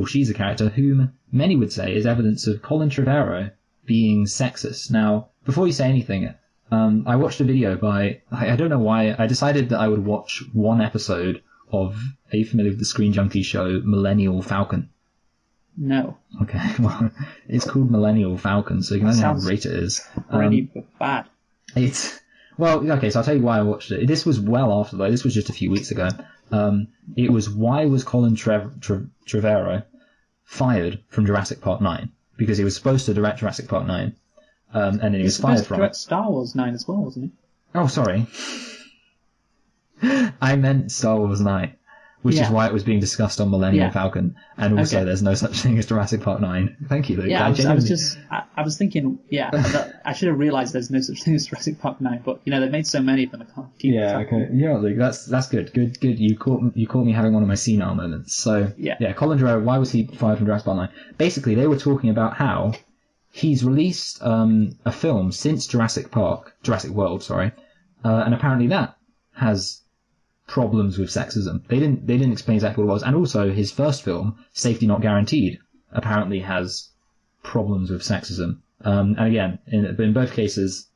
she's a character whom many would say is evidence of Colin Trevorrow being sexist. Now, before you say anything, I watched a video I don't know why, I decided that I would watch one episode of, are you familiar with the Screen Junkie show Millennial Falcon? No. Okay, well, it's called Millennial Falcon, so you can imagine how great it is. Really bad. Okay, so I'll tell you why I watched it. This was well after, though. This was just a few weeks ago. It was, why was Colin Trevorrow fired from Jurassic Park 9? Because he was supposed to direct Jurassic Park 9, and then he was fired from it. Star Wars 9 as well, wasn't he? Oh, sorry. I meant Star Wars 9. Which is why it was being discussed on Millennial Falcon, and also there's no such thing as Jurassic Park 9. Thank you, Luke. Yeah, I was thinking, I should have realised there's no such thing as Jurassic Park 9, but they've made so many of them, I can't keep track. Okay. Yeah, Luke, that's good. Good. You caught me having one of my senile moments. So Colin Trevorrow, why was he fired from Jurassic Park 9? Basically, they were talking about how he's released a film since Jurassic World, and apparently that has problems with sexism. They didn't explain exactly what it was, and also his first film, Safety Not Guaranteed, apparently has problems with sexism. And again, in both cases,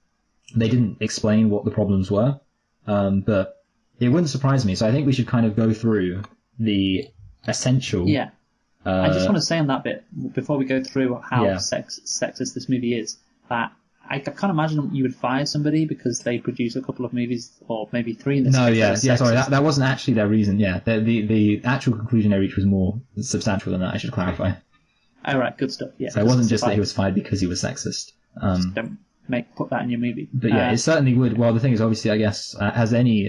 They didn't explain what the problems were, but it wouldn't surprise me. So I think we should kind of go through the essential. Yeah. I just want to say on that bit, before we go through how sexist this movie is, that I can't imagine you would fire somebody because they produce a couple of movies, or maybe 3 in this case. Sorry, that wasn't actually their reason. Yeah, the actual conclusion they reached was more substantial than that, I should clarify. All right, good stuff. Yeah. So it wasn't just that he was fired because he was sexist. Don't put that in your movie. But yeah, it certainly would. Well, the thing is, obviously, I guess, as any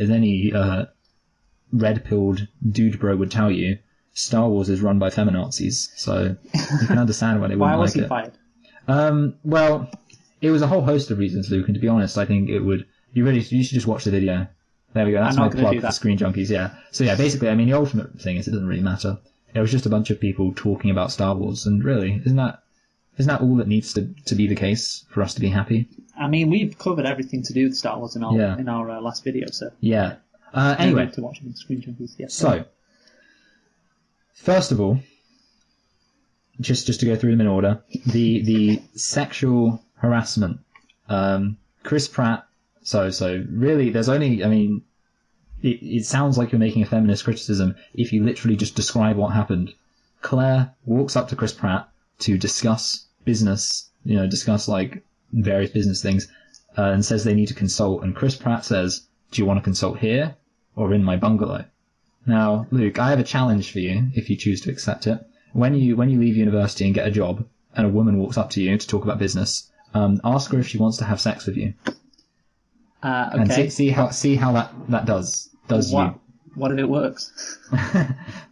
red-pilled dude bro would tell you, Star Wars is run by feminazis, so you can understand why they wouldn't like it. Why was he fired? Well, it was a whole host of reasons, Luke, and to be honest, I think it would... You should just watch the video. There we go, that's my plug for Screen Junkies, yeah. So yeah, basically, I mean, the ultimate thing is it doesn't really matter. It was just a bunch of people talking about Star Wars, and really, isn't that all that needs to be the case for us to be happy? I mean, we've covered everything to do with Star Wars in our last video, so... Yeah. Anyway. To watch Screen Junkies, yeah. So, first of all, just to go through them in order, the sexual harassment. Chris Pratt. So really, there's only. I mean, it sounds like you're making a feminist criticism if you literally just describe what happened. Claire walks up to Chris Pratt to discuss business, discuss like various business things, and says they need to consult. And Chris Pratt says, "Do you want to consult here or in my bungalow?" Now, Luke, I have a challenge for you if you choose to accept it. When you leave university and get a job, and a woman walks up to you to talk about business, ask her if she wants to have sex with you. Okay. And see how that does you. What if it works?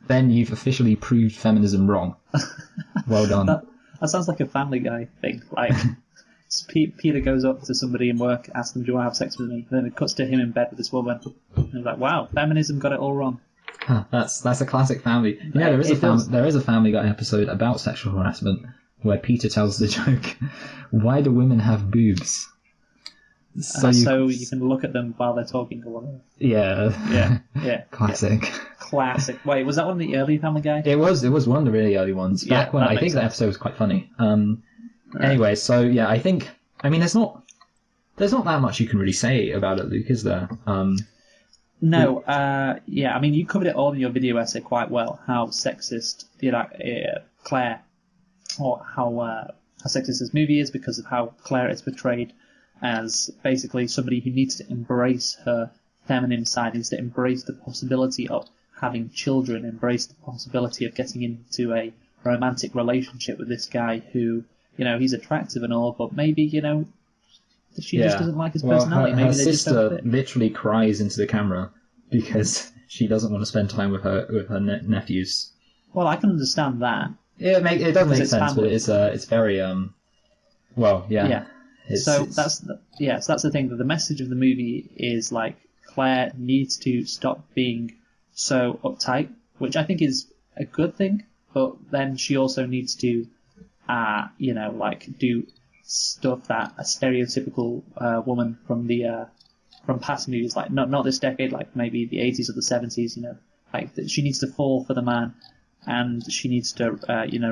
Then you've officially proved feminism wrong. Well done. That sounds like a Family Guy thing. Like, Peter goes up to somebody in work, asks them, "Do you want to have sex with me?" And then it cuts to him in bed with this woman. And he's like, "Wow, feminism got it all wrong." That's a classic family. There is a Family Guy episode about sexual harassment where Peter tells the joke, "Why do women have boobs?" So you can look at them while they're talking or whatever. Yeah. Classic. Yeah. Classic. Wait, was that one of the early Family Guy? It was one of the really early ones. Back when I think that episode was quite funny. Anyway, so yeah, I mean, there's not that much you can really say about it, Luke, is there? No. I mean, you covered it all in your video essay quite well. How sexist Claire, or how sexist this movie is because of how Claire is portrayed as basically somebody who needs to embrace her feminine side, needs to embrace the possibility of having children, embrace the possibility of getting into a romantic relationship with this guy who, he's attractive and all, but maybe, she just doesn't like his personality. Maybe her they just don't sister fit. literally cries into the camera because she doesn't want to spend time with her nephews. Well, I can understand that. Yeah, it does make sense, family. but it's very Yeah. So that's the thing. That the message of the movie is like Claire needs to stop being so uptight, which I think is a good thing. But then she also needs to, do stuff that a stereotypical woman from past movies, like not this decade, like maybe the 80s or the 70s, like she needs to fall for the man, and she needs to,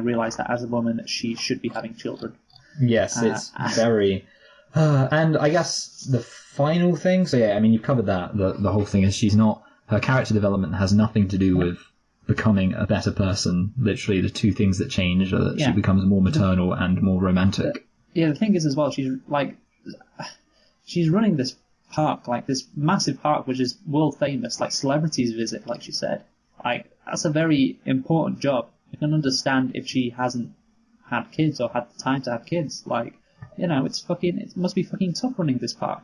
realize that as a woman she should be having children. Yes, it's very... and I guess the final thing, so yeah, I mean, you've covered that. The whole thing is her character development has nothing to do with becoming a better person. Literally, the two things that change are that she becomes more maternal and more romantic. Yeah, the thing is as well, she's running this park, like this massive park, which is world famous, like celebrities visit, like she said. Like, that's a very important job. I can understand if she hasn't had kids or had the time to have kids. Like, it must be fucking tough running this park.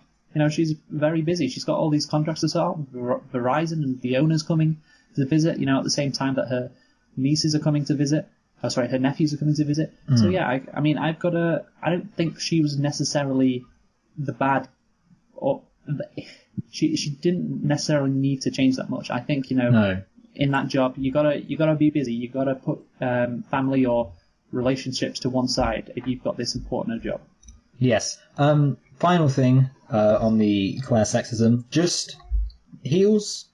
She's very busy. She's got all these contracts to sort out, Verizon and the owners coming to visit, at the same time that her nieces are coming to visit. Her nephews are coming to visit. So yeah, I don't think she was necessarily the bad, or she didn't necessarily need to change that much. I think, No. In that job, you gotta be busy. You gotta put family or relationships to one side if you've got this important a job. Yes. Final thing on the Claire sexism, just heels.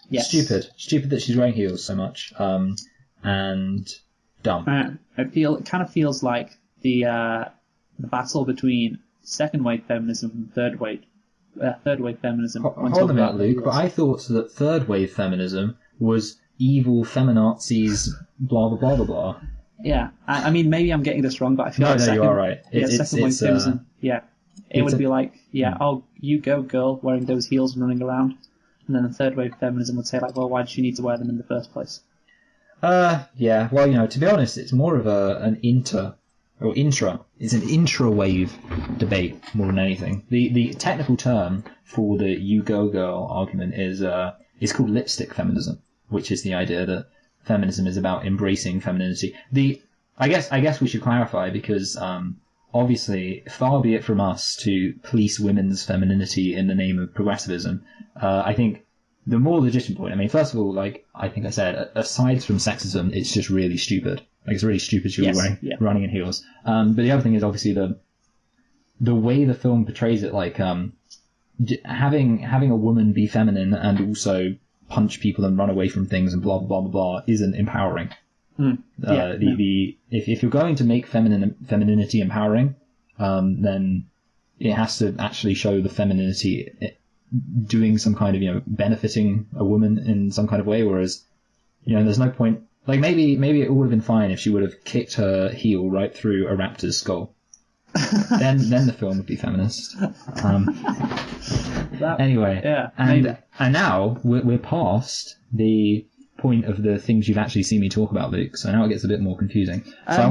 Yes. Stupid that she's wearing heels so much. And dumb. It kind of feels like the battle between second wave feminism and third wave feminism. Hold on a minute, Luke, but I thought that third wave feminism was evil feminazis, blah, blah, blah, blah, blah. Yeah, I mean, maybe I'm getting this wrong, but I feel like you are right. second wave feminism, it would be like, oh, you go, girl, wearing those heels and running around. And then the third wave feminism would say, like, well, why did she need to wear them in the first place? Yeah, well, to be honest, it's more of it's an intra-wave debate more than anything. The technical term for the you go girl argument is called lipstick feminism, which is the idea that feminism is about embracing femininity. I guess we should clarify, because obviously, far be it from us to police women's femininity in the name of progressivism. I think the more legitimate point, I mean, first of all, like I think I said, aside from sexism, it's just really stupid. Like, it's really stupid to be running in heels. But the other thing is obviously the way the film portrays it, like having a woman be feminine and also punch people and run away from things and blah blah blah blah blah isn't empowering. If you're going to make femininity empowering, then it has to actually show the femininity doing some kind of benefiting a woman in some kind of way. Whereas there's no point. Like maybe it would have been fine if she would have kicked her heel right through a raptor's skull. then the film would be feminist. Anyway, and now we're past the point of the things you've actually seen me talk about, Luke. So now it gets a bit more confusing. So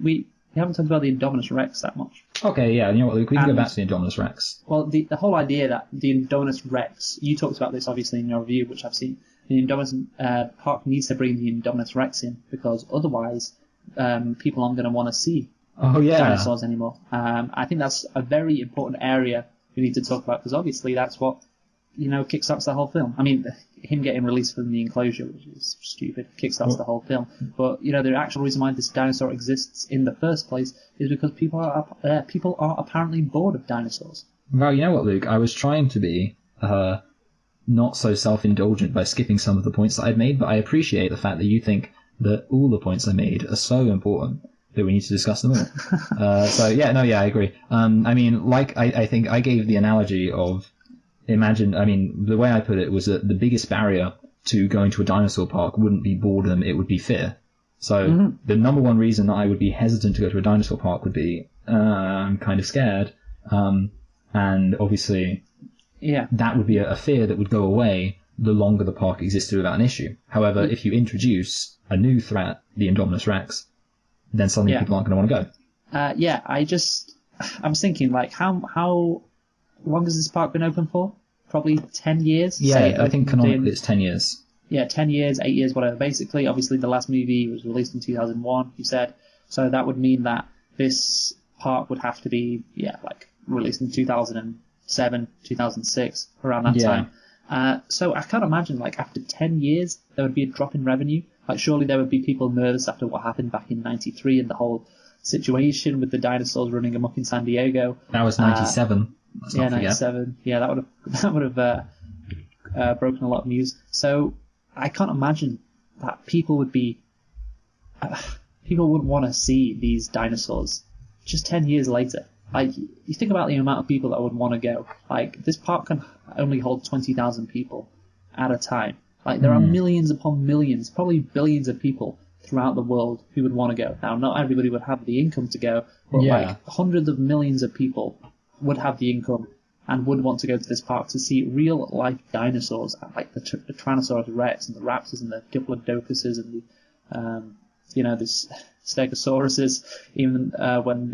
we haven't talked about the Indominus Rex that much. Okay, yeah, you know what, Luke? We can go back to the Indominus Rex. Well, the whole idea that the Indominus Rex, you talked about this obviously in your review, which I've seen. The Indominus Park needs to bring the Indominus Rex in, because otherwise people aren't going to want to see dinosaurs anymore. I think that's a very important area we need to talk about, because obviously that's what kickstarts the whole film. I mean, him getting released from the enclosure, which is stupid, kickstarts the whole film. But the actual reason why this dinosaur exists in the first place is because people are apparently bored of dinosaurs. Well, you know what, Luke? I was trying to be not so self-indulgent by skipping some of the points that I'd made, but I appreciate the fact that you think that all the points I made are so important that we need to discuss them all. I agree. I mean, I think I gave the analogy of, the way I put it was that the biggest barrier to going to a dinosaur park wouldn't be boredom, it would be fear. So the number one reason that I would be hesitant to go to a dinosaur park would be, I'm kind of scared. And obviously, that would be a fear that would go away the longer the park existed without an issue. However, if you introduce a new threat, the Indominus Rex, then suddenly people aren't going to want to go. I'm thinking, like, how long has this park been open for? Probably 10 years? Yeah, I think canonically it's 10 years. Yeah, 10 years, 8 years, whatever. Basically, obviously, the last movie was released in 2001, you said. So that would mean that this park would have to be, released in 2007, 2006, around that time. So I can't imagine, like, after 10 years, there would be a drop in revenue. Like, surely there would be people nervous after what happened back in 93 and the whole situation with the dinosaurs running amok in San Diego. That was 97. 97. Yeah, that would have broken a lot of news. So I can't imagine that people wouldn't want to see these dinosaurs just 10 years later. Like, you think about the amount of people that would want to go. Like, this park can only hold 20,000 people at a time. Like, there are millions upon millions, probably billions of people throughout the world who would want to go. Now, not everybody would have the income to go, but like hundreds of millions of people would have the income and would want to go to this park to see real life dinosaurs, like the Tyrannosaurus Rex and the raptors and the Diplodocuses and the Stegosauruses. Even when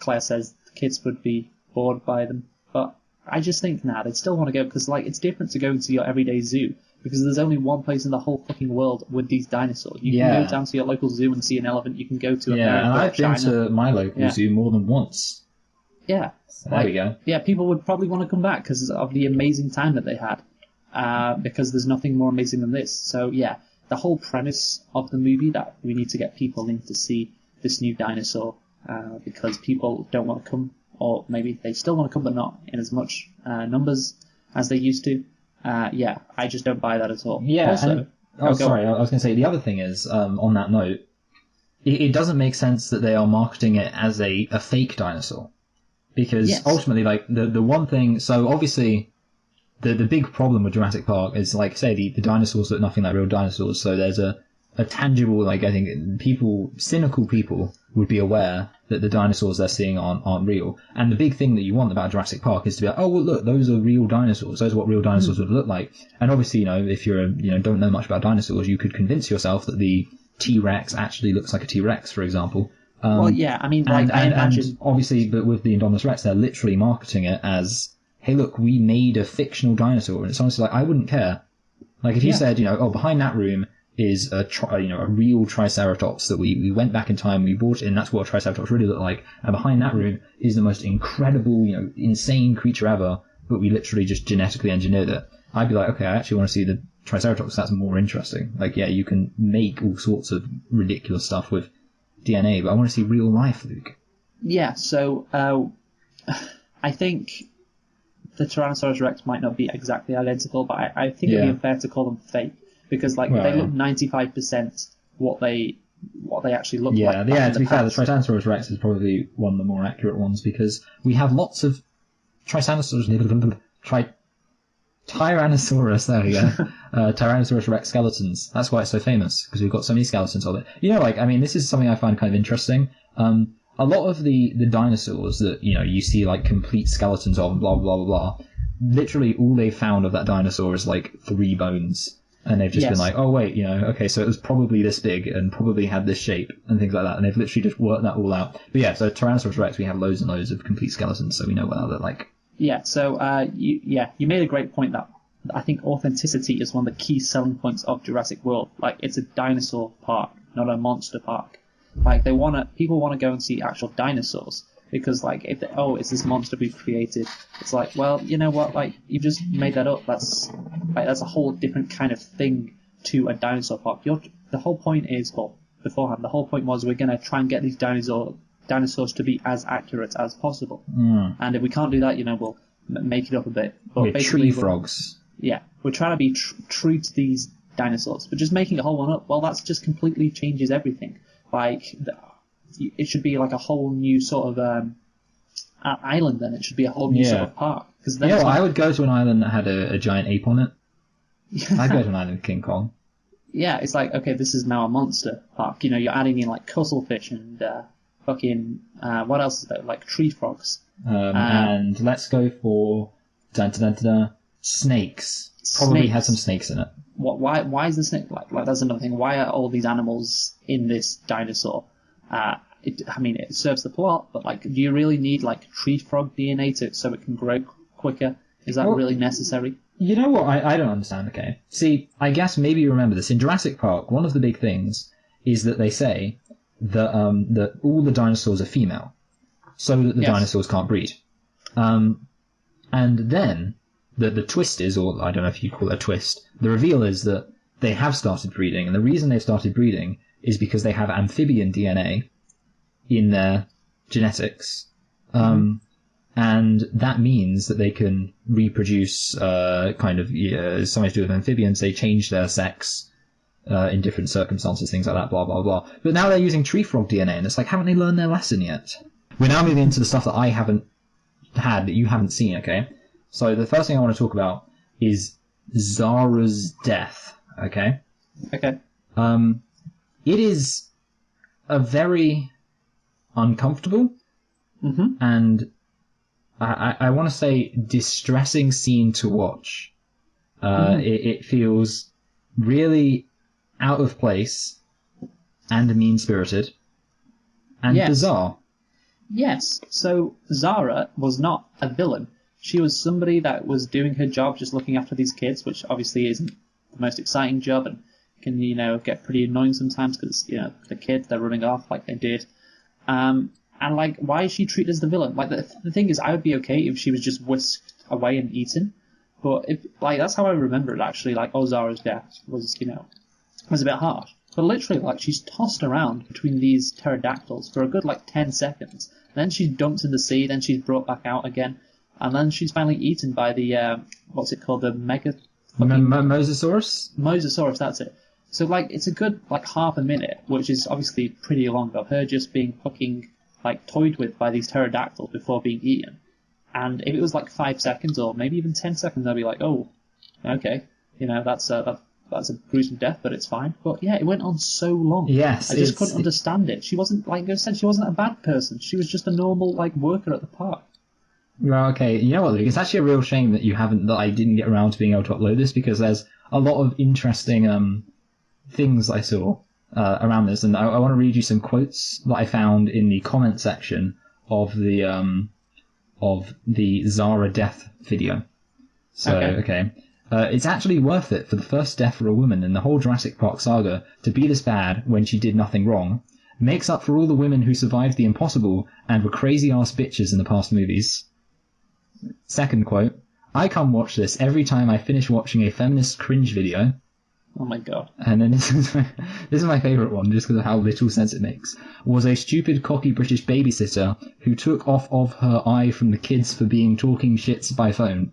Claire says the kids would be bored by them, but I just think they'd still want to go, because like it's different to go to your everyday zoo. Because there's only one place in the whole fucking world with these dinosaurs. You can go down to your local zoo and see an elephant. You can go to America, and I've China. been to my local zoo more than once. Yeah. So there we go. Yeah, people would probably want to come back because of the amazing time that they had. Because there's nothing more amazing than this. So yeah, the whole premise of the movie that we need to get people in to see this new dinosaur, because people don't want to come, or maybe they still want to come but not in as much numbers as they used to. I just don't buy that at all. Yeah. Also, I was going to say, the other thing is, on that note, it doesn't make sense that they are marketing it as a fake dinosaur. Because ultimately, like, the one thing... So, obviously, the big problem with Jurassic Park is, like, say, the dinosaurs look nothing like real dinosaurs, so there's a tangible, like, I think cynical people would be aware that the dinosaurs they're seeing aren't real. And the big thing that you want about Jurassic Park is to be like, oh, well, look, those are real dinosaurs. Those are what real dinosaurs would look like. And obviously, if you're, don't know much about dinosaurs, you could convince yourself that the T-Rex actually looks like a T-Rex, for example. Well, yeah, I mean, I imagine... And obviously, but with the Indominus Rex, they're literally marketing it as, hey, look, we made a fictional dinosaur. And it's honestly like, I wouldn't care. Like, if you said, behind that room is a real Triceratops that we went back in time, we brought it in, that's what a Triceratops really looked like, and behind that room is the most incredible, insane creature ever, but we literally just genetically engineered it. I'd be like, okay, I actually want to see the Triceratops, that's more interesting. Like, yeah, you can make all sorts of ridiculous stuff with DNA, but I want to see real life, Luke. Yeah, so I think the Tyrannosaurus Rex might not be exactly identical, but I think it'd be unfair to call them fake. Because they look 95% what they actually look like. Yeah, to be fair, the Tyrannosaurus Rex is probably one of the more accurate ones because we have lots of Tyrannosaurus, Tyrannosaurus Rex skeletons. That's why it's so famous, because we've got so many skeletons of it. This is something I find kind of interesting. A lot of the dinosaurs that, you see like complete skeletons of and blah, blah, blah, blah, literally all they found of that dinosaur is like 3 bones. And they've just been like, oh, wait, okay, so it was probably this big and probably had this shape and things like that. And they've literally just worked that all out. But yeah, so Tyrannosaurus Rex, we have loads and loads of complete skeletons, so we know what they look like. Yeah, so, you made a great point that I think authenticity is one of the key selling points of Jurassic World. Like, it's a dinosaur park, not a monster park. Like, people want to go and see actual dinosaurs. Because, like, it's this monster we've created. It's like, well, you know what? Like, you've just made that up. That's a whole different kind of thing to a dinosaur park. The whole point is, beforehand, the whole point was we're going to try and get these dinosaurs to be as accurate as possible. And if we can't do that, we'll make it up a bit. But we're tree frogs. Yeah, we're trying to be true to these dinosaurs. But just making a whole one up, well, that's just completely changes everything. Like... it should be like a whole new sort of island. Then it should be a whole new sort of park. Because I would go to an island that had a giant ape on it. I'd go to an island with King Kong. Yeah, it's like, okay, this is now a monster park. You're adding in like cuttlefish and what else is there? Like tree frogs. And let's go for snakes. Probably has some snakes in it. Why is the snake like that's another thing? Why are all these animals in this dinosaur? It serves the plot, but like, do you really need like tree frog DNA so it can grow quicker? Is that really necessary? You know what? I don't understand. Okay, see, I guess maybe you remember this in Jurassic Park. One of the big things is that they say that that all the dinosaurs are female, so that the dinosaurs can't breed. And then the twist is, or I don't know if you call it a twist. The reveal is that they have started breeding, and the reason they've started breeding is because they have amphibian DNA in their genetics. And that means that they can reproduce something to do with amphibians. They change their sex in different circumstances, things like that, blah, blah, blah. But now they're using tree frog DNA, and it's like, haven't they learned their lesson yet? We're now moving into the stuff that I haven't had, that you haven't seen, okay? So the first thing I want to talk about is Zara's death, okay? Okay. It is a very uncomfortable and I want to say distressing scene to watch. It feels really out of place and mean-spirited and bizarre. Yes, so Zara was not a villain. She was somebody that was doing her job, just looking after these kids, which obviously isn't the most exciting job and can, get pretty annoying sometimes because, the kids, they're running off like they did. And, like, why is she treated as the villain? Like, the thing is, I would be okay if she was just whisked away and eaten. But, that's how I remember it, actually. Like, Zara's death was, was a bit harsh. But literally, like, she's tossed around between these pterodactyls for a good, 10 seconds. Then she's dumped in the sea, then she's brought back out again. And then she's finally eaten by the, what's it called, the mega... Mosasaurus? Mosasaurus, that's it. So, it's a good, half a minute, which is obviously pretty long, of her just being fucking, like toyed with by these pterodactyls before being eaten. And if it was like 5 seconds or maybe even 10 seconds, I'd be like, oh, okay, that's a gruesome death, but it's fine. But yeah, it went on so long. Yes, I just couldn't understand it. She wasn't, like I said, she wasn't a bad person. She was just a normal like worker at the park. Well, okay, you know what, Luke? It's actually a real shame that I didn't get around to being able to upload this, because there's a lot of interesting things I saw around this, and I want to read you some quotes that I found in the comment section of the Zara death video. So, okay. It's actually worth it for the first death for a woman in the whole Jurassic Park saga to be this bad when she did nothing wrong. Makes up for all the women who survived the impossible and were crazy-ass bitches in the past movies. Second quote, I come watch this every time I finish watching a feminist cringe video. Oh my god. And then this is my favourite one, just because of how little sense it makes. Was a stupid, cocky British babysitter who took off of her eye from the kids for being talking shits by phone.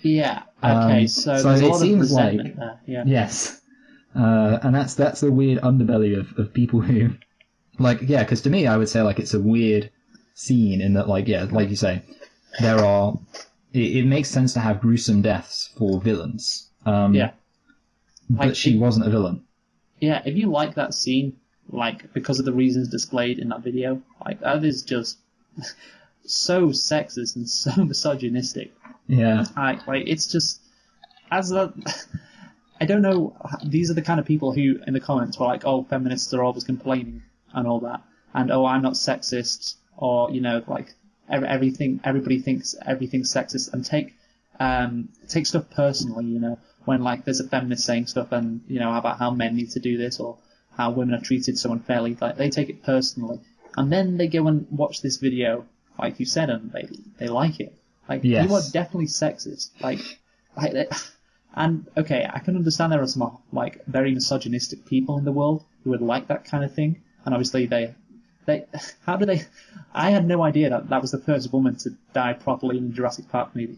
Yeah, okay, so there's a lot of resentment there. Yeah. Yes. And that's the weird underbelly of people who, like, yeah, because to me, I would say, like, it's a weird scene in that, like, yeah, like you say, it makes sense to have gruesome deaths for villains. Yeah. But she wasn't a villain. Yeah, if you like that scene, like, because of the reasons displayed in that video, like, that is just so sexist and so misogynistic. Yeah. Like, it's just, I don't know, these are the kind of people who, in the comments, were like, oh, feminists are always complaining and all that, and, oh, I'm not sexist, or, like, everybody thinks everything's sexist, and take stuff personally, when, like, there's a feminist saying stuff and, about how men need to do this, or how women are treated so unfairly, like, they take it personally. And then they go and watch this video, like you said, and they like it. Like, yes. You are definitely sexist. And, okay, I can understand there are some, like, very misogynistic people in the world who would like that kind of thing. And obviously how do they... I had no idea that was the first woman to die properly in a Jurassic Park movie.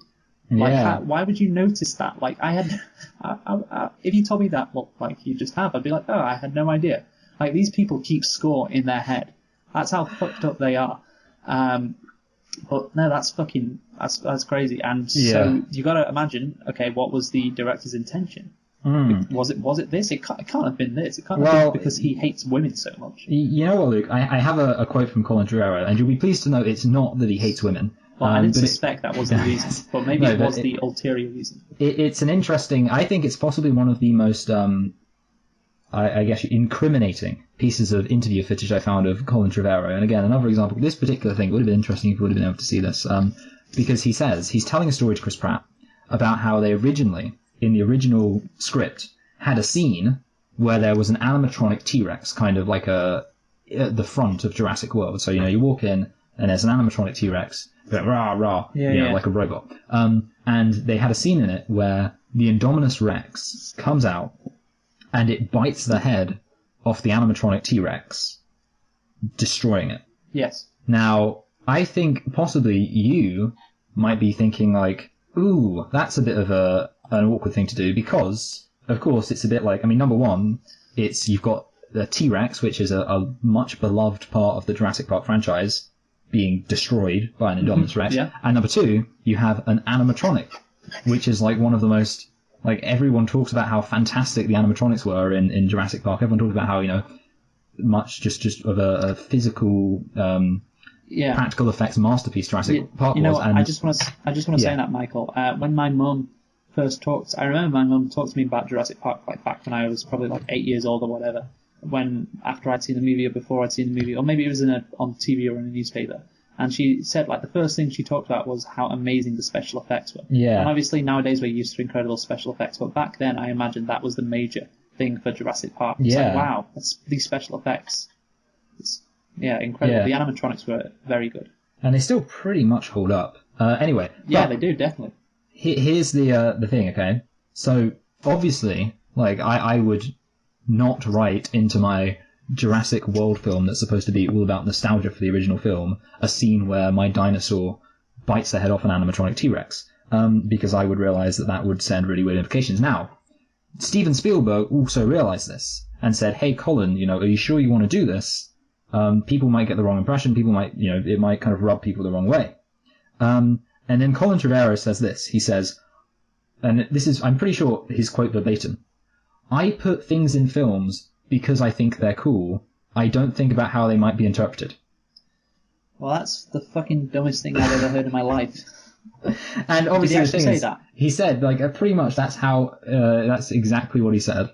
Like, why would you notice that? Like, if you told me that, well, like, you just have, I'd be like, oh, I had no idea. Like, these people keep score in their head. That's how fucked up they are. But no, that's crazy. And so you got to imagine, okay, what was the director's intention? Was it this? It can't have been this. It can't have been because he hates women so much. You know what, Luke? I have a quote from Colin Trevorrow, and you'll be pleased to know it's not that he hates women. Well, I didn't suspect that was the reason, but maybe it was the ulterior reason. It's an interesting... I think it's possibly one of the most, I guess, incriminating pieces of interview footage I found of Colin Trevorrow. And again, another example, this particular thing would have been interesting if you would have been able to see this, because he says, he's telling a story to Chris Pratt about how they originally, in the original script, had a scene where there was an animatronic T-Rex, kind of like at the front of Jurassic World. So, you walk in, and there's an animatronic T-Rex, going rah, rah, like a robot. And they had a scene in it where the Indominus Rex comes out, and it bites the head off the animatronic T-Rex, destroying it. Yes. Now, I think possibly you might be thinking, like, ooh, that's a bit of an awkward thing to do, because, of course, it's a bit like, number one, you've got the T-Rex, which is a much beloved part of the Jurassic Park franchise, being destroyed by an Indominus Rex. Yeah. And number two, you have an animatronic, which is like one of the most... Like, everyone talks about how fantastic the animatronics were in Jurassic Park. Everyone talks about how, much just of a physical, practical effects masterpiece Jurassic Park was. And I just want to say that, Michael. When my mum first talked, I remember my mum talked to me about Jurassic Park, like, back when I was probably, like, 8 years old or whatever. After I'd seen the movie or before I'd seen the movie, or maybe it was on TV or in a newspaper. And she said, like, the first thing she talked about was how amazing the special effects were. Yeah. And obviously nowadays we're used to incredible special effects, but back then I imagine that was the major thing for Jurassic Park. It's like, wow, these special effects. It's incredible. Yeah. The animatronics were very good. And they still pretty much hold up. Anyway. Yeah, they do, definitely. Here's the thing, okay? So, obviously, like, I would not write into my Jurassic World film that's supposed to be all about nostalgia for the original film a scene where my dinosaur bites the head off an animatronic T-Rex, because I would realize that would send really weird implications. Now, Steven Spielberg also realized this and said, hey, Colin, are you sure you want to do this? people might get the wrong impression. People might, it might kind of rub people the wrong way. And then Colin Trevorrow says this. He says, and this is, I'm pretty sure his quote verbatim, "I put things in films because I think they're cool. I don't think about how they might be interpreted." Well, that's the fucking dumbest thing I've ever heard in my life. And obviously, Did he actually say that? He said, pretty much that's exactly what he said.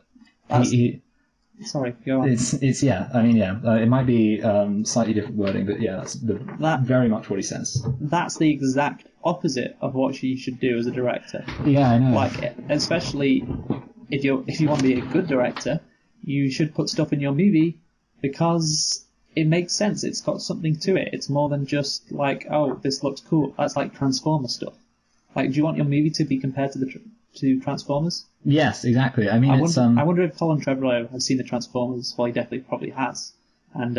Sorry, go on. It might be slightly different wording, but yeah, that's very much what he says. That's the exact opposite of what you should do as a director. Yeah, I know. Especially if you want to be a good director, you should put stuff in your movie because it makes sense. It's got something to it. It's more than just this looks cool. That's like Transformers stuff. Do you want your movie to be compared to Transformers? Yes, exactly. I mean, I wonder if Colin Trevorrow has seen the Transformers. Well, he definitely probably has, and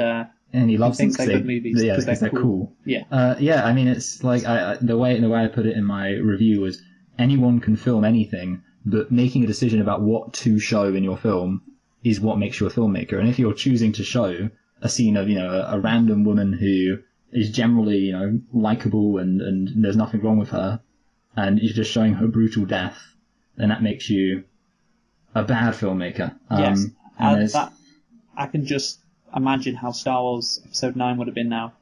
he loves thinks them they're good movies because they're cool. Yeah. I mean, it's the way I put it in my review was anyone can film anything, but making a decision about what to show in your film is what makes you a filmmaker. And if you're choosing to show a scene of a random woman who is generally likable and there's nothing wrong with her, and you're just showing her brutal death, then that makes you a bad filmmaker. Yes, I can just imagine how Star Wars Episode 9 would have been now.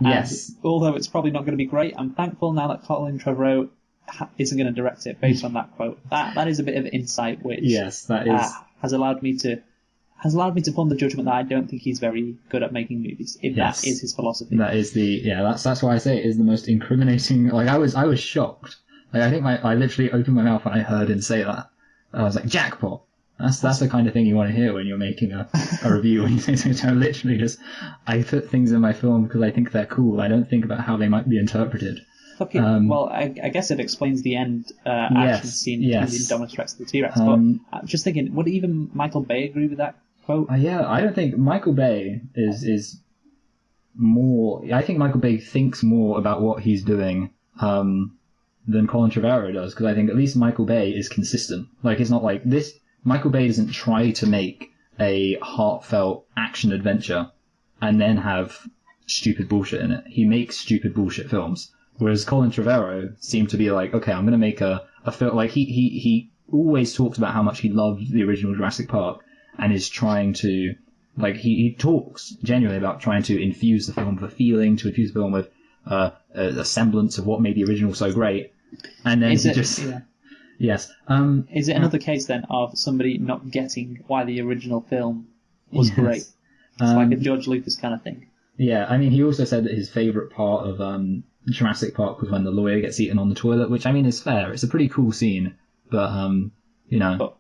Yes. Although it's probably not going to be great, I'm thankful now that Colin Trevorrow isn't going to direct it based on that quote. That is a bit of insight which that is has allowed me to form the judgment that I don't think he's very good at making movies, if that is his philosophy. That is that's why I say it is the most incriminating. I was shocked. I think I literally opened my mouth when I heard him say that. I was like, jackpot. That's the kind of thing you want to hear when you're making a review. When you say something, literally just, I put things in my film because I think they're cool. I don't think about how they might be interpreted. Well, I guess it explains the end action scene in Indominus Rex of the T-Rex. But I'm just thinking, would even Michael Bay agree with that quote? I don't think Michael Bay is more. I think Michael Bay thinks more about what he's doing than Colin Trevorrow does, because I think at least Michael Bay is consistent. It's not like this. Michael Bay doesn't try to make a heartfelt action adventure and then have stupid bullshit in it. He makes stupid bullshit films. Whereas Colin Trevorrow seemed to be like, okay, I'm going to make a film. He always talks about how much he loved the original Jurassic Park and is trying to, he talks genuinely about trying to infuse the film with a feeling, to infuse the film with a semblance of what made the original so great. And then Yes. Is it another case then of somebody not getting why the original film was great? It's like a George Lucas kind of thing. Yeah, I mean, he also said that his favourite part of Jurassic Park was when the lawyer gets eaten on the toilet, which I mean is fair. It's a pretty cool scene, but But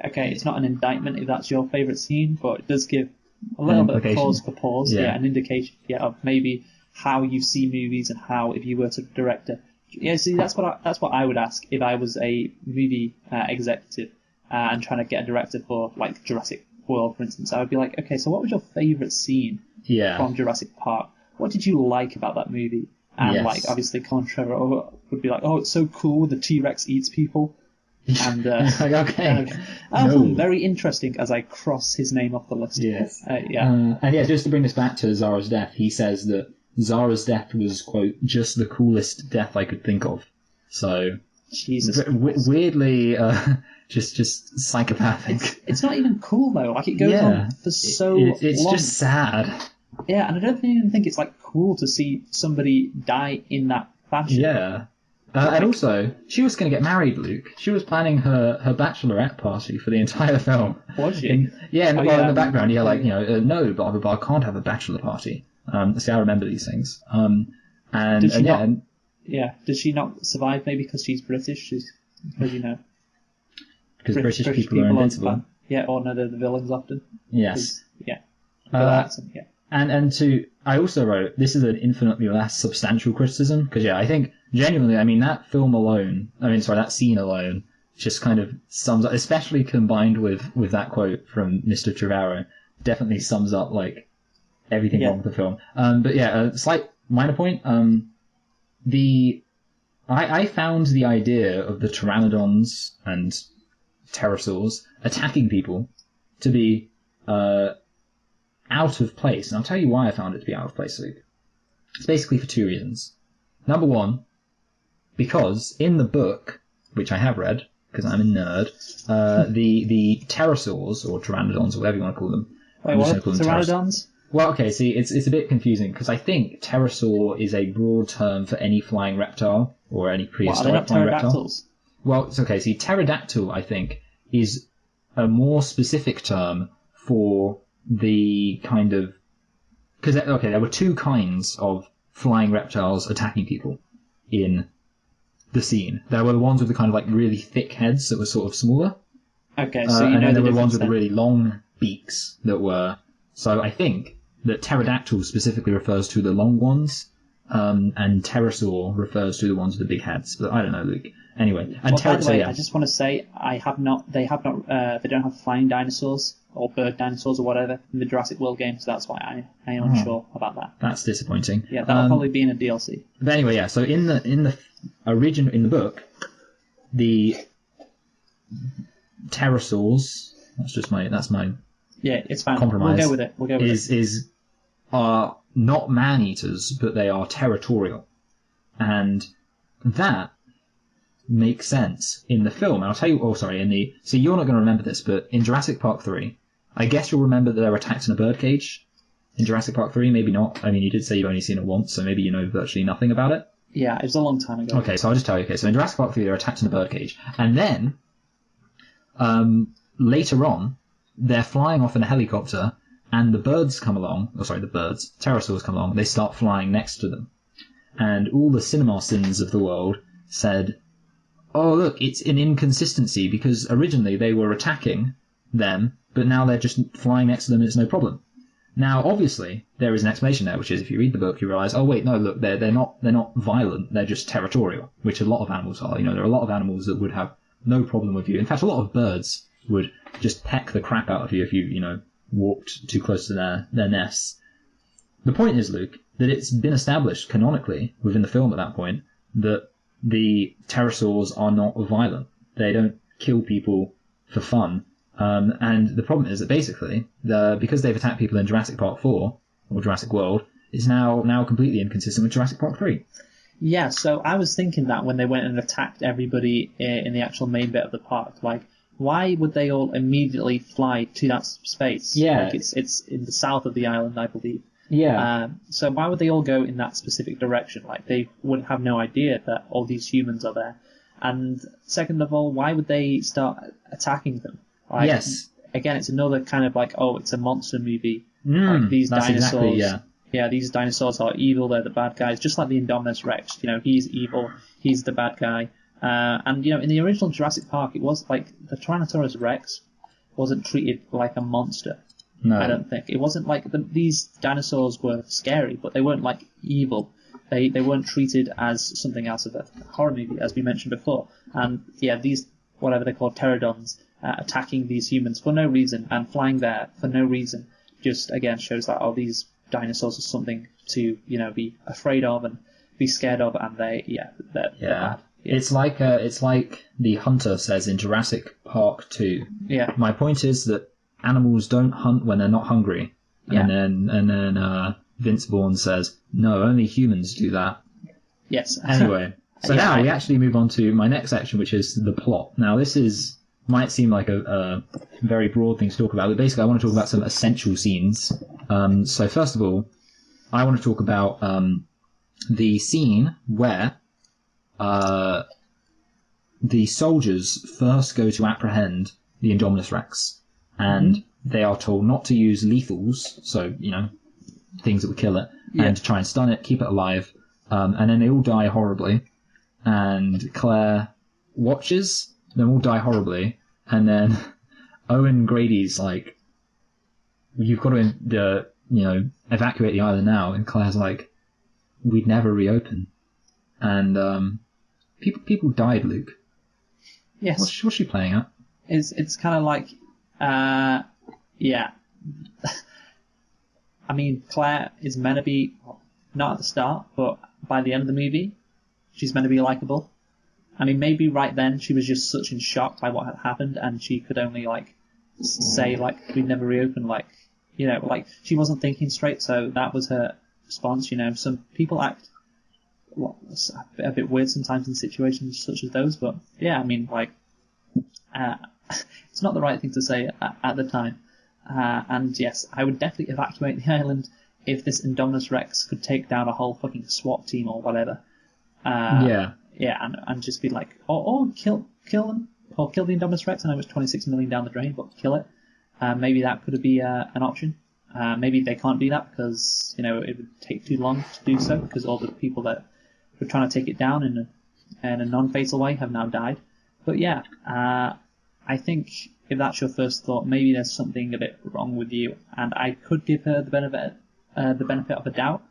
okay, it's not an indictment if that's your favourite scene, but it does give a little bit of cause for pause. Yeah, an indication. Yeah, of maybe how you see movies and how if you were to direct it. Yeah, see, that's what I would ask if I was a movie executive and trying to get a director for Jurassic World, for instance. I would be like, okay, so what was your favourite scene from Jurassic Park? What did you like about that movie? And obviously Colin Trevorrow would be like, oh, it's so cool, the T-Rex eats people. And okay, very interesting as I cross his name off the list. Yes, and just to bring this back to Zara's death, he says that Zara's death was, quote, just the coolest death I could think of. So, Jesus, weirdly, just psychopathic. It's not even cool though. It goes on for so long. It's just sad. Yeah, and I don't even think it's cool to see somebody die in that fashion. Yeah. And also, she was going to get married, Luke. She was planning her bachelorette party for the entire film. Was she? In the background, no, blah, blah, blah, I can't have a bachelor party. See, I remember these things. Did she not survive maybe because she's British? Because British people are invincible. Or no, they're the villains often. Yes. Yeah. Accent, yeah. I also wrote, this is an infinitely less substantial criticism, because I think genuinely, that that scene alone just kind of sums up, especially combined with that quote from Mr. Trevorrow, definitely sums up everything wrong with the film. A slight minor point. I found the idea of the pteranodons and pterosaurs attacking people to be out of place. And I'll tell you why I found it to be out of place, Luke. It's basically for two reasons. Number one, because in the book, which I have read, because I'm a nerd, the pterosaurs, or pteranodons, or whatever you want to call them. Wait, what? Pteranodons? Well, okay, see, it's a bit confusing, because I think pterosaur is a broad term for any flying reptile, or any prehistoric flying reptile. Well, it's okay, see, pterodactyl, I think, is a more specific term for the kind of... Because, okay, there were two kinds of flying reptiles attacking people in the scene. There were the ones with the kind of like really thick heads that were sort of smaller. Okay, so you know and then the there were ones then. with the really long beaks that were... So I think that pterodactyl specifically refers to the long ones, and pterosaur refers to the ones with the big heads. But I don't know, Luke. Anyway, and by the way, I just want to say they don't have flying dinosaurs or bird dinosaurs or whatever in the Jurassic World game, so that's why I am unsure about that. That's disappointing. Yeah, that'll probably be in a DLC. But anyway, yeah. So in the book, the pterosaurs. That's my Yeah, it's fine. compromise. We'll go with it. Are not man-eaters, but they are territorial, and that makes sense in the film. And I'll tell you. Oh, sorry. So you're not going to remember this, but in Jurassic Park 3, I guess you'll remember that they were attacked in a birdcage. In Jurassic Park 3, maybe not. I mean, you did say you've only seen it once, so maybe you know virtually nothing about it. Yeah, it was a long time ago. Okay, so I'll just tell you. Okay, so in Jurassic Park 3, they're attacked in a birdcage, and then later on, they're flying off in a helicopter, and the birds come along. Oh, sorry, the birds, pterosaurs come along. They start flying next to them, and all the CinemaSins of the world said, "Oh, look, it's an inconsistency because originally they were attacking them, but now they're just flying next to them and it's no problem." Now, obviously, there is an explanation there, which is if you read the book, you realise, oh wait, no, look, they're not violent, they're just territorial, which a lot of animals are. You know, there are a lot of animals that would have no problem with you. In fact, a lot of birds would just peck the crap out of you if you walked too close to their nests. The point is, Luke, that it's been established canonically within the film at that point that the pterosaurs are not violent. They don't kill people for fun. And the problem is that basically, because they've attacked people in Jurassic Park 4, or Jurassic World, it's now completely inconsistent with Jurassic Park 3. Yeah, so I was thinking that when they went and attacked everybody in the actual main bit of the park, like, why would they all immediately fly to that space? Yeah. Like, it's in the south of the island, I believe. Yeah. So why would they all go in that specific direction? Like, they would have no idea that all these humans are there. And second of all, why would they start attacking them? Like, yes. Again, it's another kind of like, oh, it's a monster movie. Like these dinosaurs. Exactly, yeah, these dinosaurs are evil. They're the bad guys, just like the Indominus Rex. He's evil. He's the bad guy. And in the original Jurassic Park, it was like the Tyrannosaurus Rex wasn't treated like a monster. No. I don't think it wasn't like these dinosaurs were scary, but they weren't like evil. They weren't treated as something out of a horror movie, as we mentioned before. And yeah, these whatever they're called pterodons attacking these humans for no reason and flying there for no reason just again shows that these dinosaurs are something to be afraid of and be scared of, and they're bad. Yeah. It's like the hunter says in Jurassic Park 2. Yeah. My point is that animals don't hunt when they're not hungry. Yeah. And then Vince Vaughn says, no, only humans do that. Yes. Anyway, so now we actually move on to my next section, which is the plot. Now this might seem like a very broad thing to talk about, but basically I want to talk about some essential scenes. So first of all, I want to talk about the scene where the soldiers first go to apprehend the Indominus Rex, and they are told not to use lethals, so, things that would kill it, and to try and stun it, keep it alive, and then they all die horribly, and Claire watches them all die horribly, and then Owen Grady's like, you've got to, evacuate the island now, and Claire's like, we'd never reopen. And people died, Luke. Yes. What's she playing at? It's kind of like, yeah. I mean, Claire is meant to be, not at the start, but by the end of the movie, she's meant to be likable. I mean, maybe right then she was just such in shock by what had happened, and she could only, say, we'd never reopen, You know, like, she wasn't thinking straight, so that was her response. You know, some people act a bit weird sometimes in situations such as those, but yeah, I mean, like, it's not the right thing to say at the time. And yes, I would definitely evacuate the island if this Indominus Rex could take down a whole fucking SWAT team or whatever. Yeah, and just be like, or kill them, or kill the Indominus Rex. I know it's 26 million down the drain, but kill it. Maybe that could be an option. Maybe they can't do that because, you know, it would take too long to do so because all the people that were trying to take it down in a non-fatal way have now died. But yeah, I think if that's your first thought, maybe there's something a bit wrong with you, and I could give her the benefit of a doubt.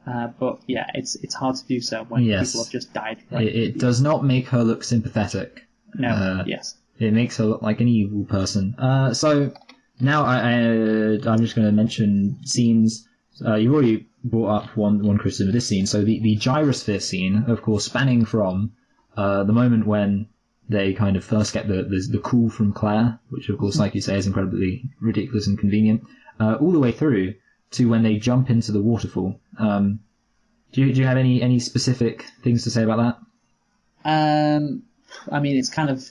But yeah, it's hard to do so when people have just died. Right? It does not make her look sympathetic. No. Yes. It makes her look like an evil person. So now I'm just going to mention scenes. You've already brought up one criticism of this scene. So the gyrosphere scene, of course, spanning from the moment when they kind of first get the call from Claire, which of course, like you say, is incredibly ridiculous and convenient, all the way through to when they jump into the waterfall. Do you have any specific things to say about that? I mean, it's kind of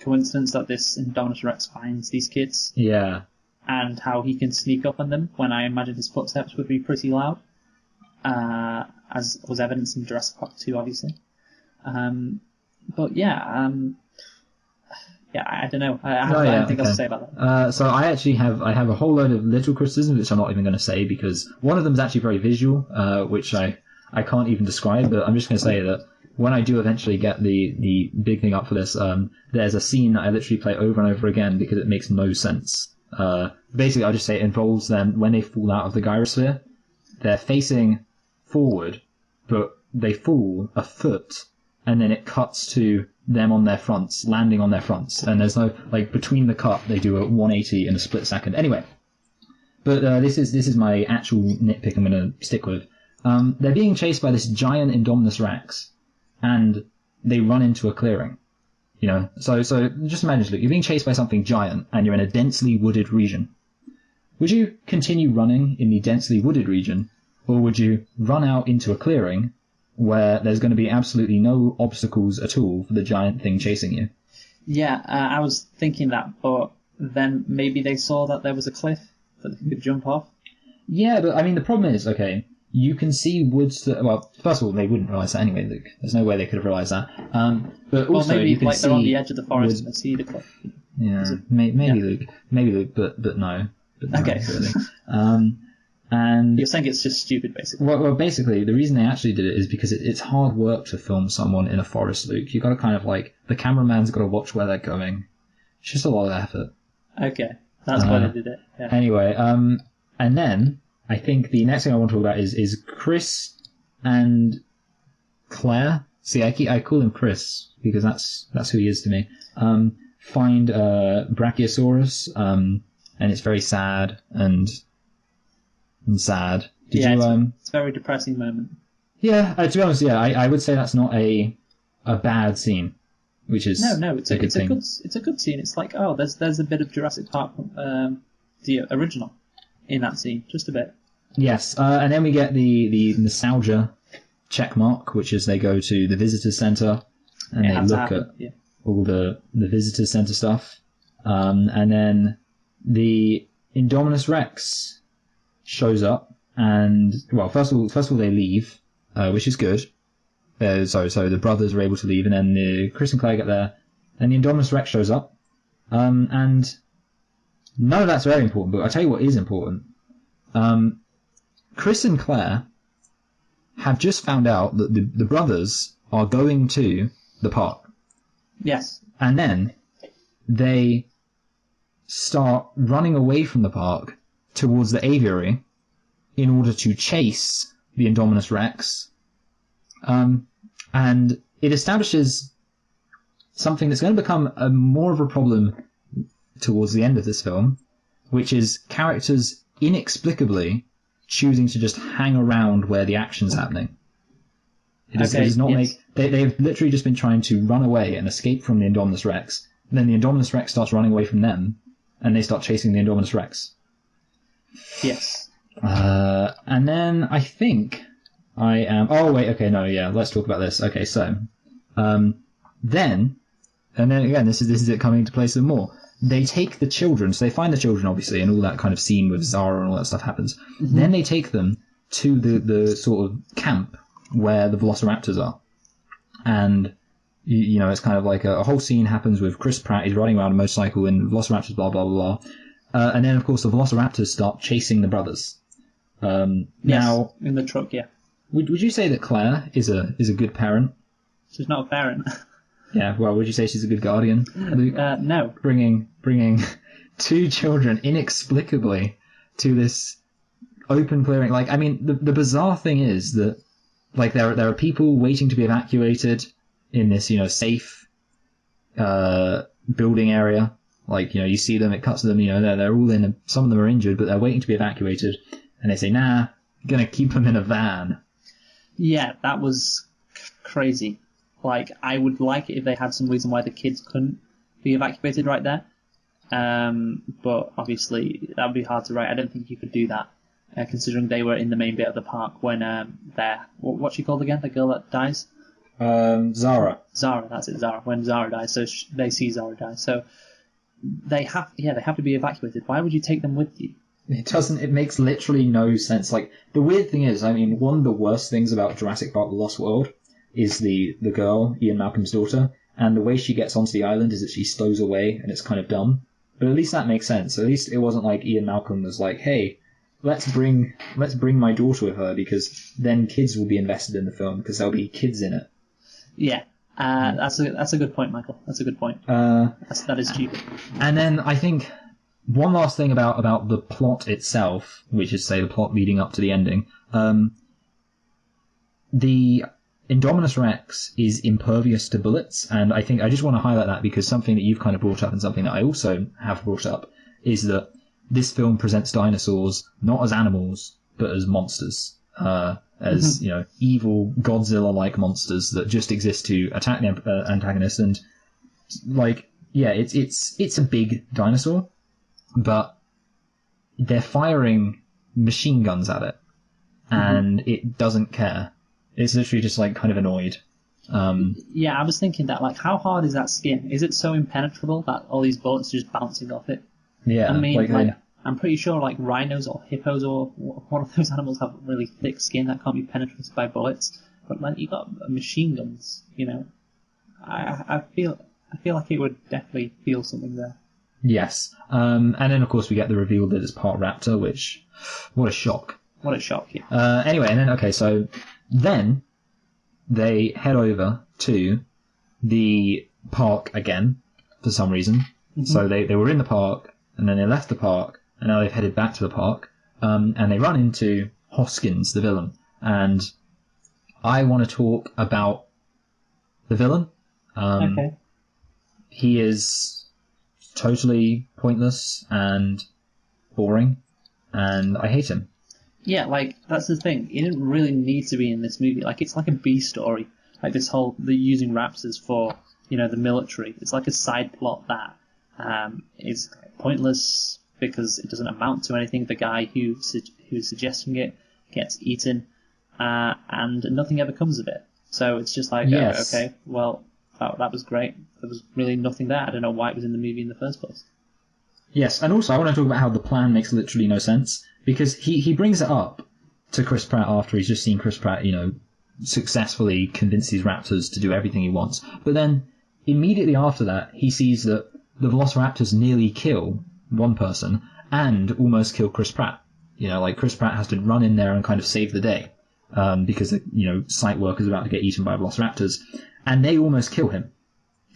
coincidence that this Indominus Rex finds these kids. Yeah. And how he can sneak up on them when I imagine his footsteps would be pretty loud, as was evidenced in Jurassic Park 2, obviously. But yeah, I don't know. I have anything else to say about that. So I actually have a whole load of little criticisms, which I'm not even going to say because one of them is actually very visual, which I can't even describe. But I'm just going to say that when I do eventually get the big thing up for this, there's a scene that I literally play over and over again because it makes no sense. Basically, I'll just say it involves them when they fall out of the gyrosphere. They're facing forward, but they fall a foot, and then it cuts to them on their fronts, landing on their fronts, and there's no, like, between the cut, they do a 180 in a split second. Anyway, but this is my actual nitpick I'm going to stick with. They're being chased by this giant Indominus Rex, and they run into a clearing. You know, so just imagine, look, you're being chased by something giant, and you're in a densely wooded region. Would you continue running in the densely wooded region, or would you run out into a clearing where there's going to be absolutely no obstacles at all for the giant thing chasing you? Yeah, I was thinking that, but then maybe they saw that there was a cliff that they could jump off. Yeah, but I mean, the problem is, okay, you can see woods that, well, first of all, they wouldn't realise that anyway, Luke. There's no way they could have realised that. But also, maybe you can like see they're on the edge of the forest and they see the cliff. Yeah, maybe Luke, but no. Okay. Really. And you're saying it's just stupid, basically. Well, basically, the reason they actually did it is because it's hard work to film someone in a forest, Luke. You've got to kind of like, the cameraman's got to watch where they're going. It's just a lot of effort. Okay, that's why they did it. Yeah. Anyway, and then I think the next thing I want to talk about is Chris and Claire. See, I call him Chris because that's who he is to me. Find Brachiosaurus, and it's very sad and sad. It's a very depressing moment. Yeah, to be honest, yeah, I would say that's not a bad scene, which is no, it's a good thing. It's a good scene. It's like, oh, there's a bit of Jurassic Park, the original, in that scene, just a bit. Yes, and then we get the nostalgia check mark, which is they go to the visitor center and they look at all the visitor center stuff, and then the Indominus Rex shows up, and well, first of all they leave, which is good. So the brothers are able to leave, and then Chris and Claire get there, and the Indominus Rex shows up, and none of that's very important. But I'll tell you what is important. Chris and Claire have just found out that the brothers are going to the park. Yes. And then they start running away from the park towards the aviary in order to chase the Indominus Rex. And it establishes something that's going to become more of a problem towards the end of this film, which is characters inexplicably choosing to just hang around where the action's happening. It does not make... They've literally just been trying to run away and escape from the Indominus Rex, and then the Indominus Rex starts running away from them, and they start chasing the Indominus Rex. Yes. And then I think I am... Oh, wait, okay, no, yeah, let's talk about this. Okay, so, then, and then again, this is it coming into play some more. They take the children, so they find the children, obviously, and all that kind of scene with Zara and all that stuff happens. Mm-hmm. Then they take them to the sort of camp where the Velociraptors are. And, you know, it's kind of like a whole scene happens with Chris Pratt. He's riding around a motorcycle and Velociraptors, blah, blah, blah, blah. And then, of course, the Velociraptors start chasing the brothers. Yes, now, in the truck, yeah. Would you say that Claire is a good parent? She's not a parent. Yeah, well, would you say she's a good guardian? Luke, no. Bringing 2 children inexplicably to this open clearing. Like, I mean, the bizarre thing is that, like, there are people waiting to be evacuated in this, you know, safe building area. Like, you know, you see them, it cuts to them, you know, they're all in, some of them are injured, but they're waiting to be evacuated. And they say, nah, gonna keep them in a van. Yeah, that was crazy. Like, I would like it if they had some reason why the kids couldn't be evacuated right there. But obviously, that would be hard to write. I don't think you could do that, considering they were in the main bit of the park when what's she called again? The girl that dies? Zara. Zara, that's it, Zara. When Zara dies, so they see Zara die. So they have to be evacuated. Why would you take them with you? It makes literally no sense. Like, the weird thing is, I mean, one of the worst things about Jurassic Park: The Lost World is the girl, Ian Malcolm's daughter, and the way she gets onto the island is that she stows away, and it's kind of dumb. But at least that makes sense. At least it wasn't like Ian Malcolm was like, hey, let's bring my daughter with her, because then kids will be invested in the film, because there'll be kids in it. Yeah. That's a good point, Michael. That's a good point. That is stupid. And then I think one last thing about the plot itself, which is, say, the plot leading up to the ending. The Indominus Rex is impervious to bullets, and I think I just want to highlight that because something that you've kind of brought up and something that I also have brought up is that this film presents dinosaurs not as animals, but as monsters. As, you know, evil Godzilla-like monsters that just exist to attack the antagonist. And, like, yeah, it's a big dinosaur, but they're firing machine guns at it, and it doesn't care. It's literally just, like, kind of annoyed. Yeah, I was thinking that, like, how hard is that skin? Is it so impenetrable that all these bullets are just bouncing off it? Yeah. I mean, I'm pretty sure, like, rhinos or hippos or one of those animals have really thick skin that can't be penetrated by bullets. But, like, you got machine guns, you know. I feel like it would definitely feel something there. Yes. And then, of course, we get the reveal that it's part raptor, which... What a shock. What a shock, yeah. Anyway, and then, okay, so then they head over to the park again, for some reason. Mm-hmm. So they were in the park, and then they left the park, and now they've headed back to the park, and they run into Hoskins, the villain. And I want to talk about the villain. Okay. He is totally pointless and boring, and I hate him. Yeah, like, that's the thing. He didn't really need to be in this movie. Like, it's like a B story. Like, the using raptors for, you know, the military. It's like a side plot that is pointless because it doesn't amount to anything. The guy who's suggesting it gets eaten, and nothing ever comes of it. So it's just like, yes. Okay, well, that was great. There was really nothing there. I don't know why it was in the movie in the first place. Yes, and also I want to talk about how the plan makes literally no sense, because he brings it up to Chris Pratt after he's just seen Chris Pratt, you know, successfully convince these raptors to do everything he wants. But then immediately after that, he sees that the Velociraptors nearly kill one person and almost kill Chris Pratt. You know, like, Chris Pratt has to run in there and kind of save the day, because, you know, site workers are about to get eaten by Velociraptors, and they almost kill him.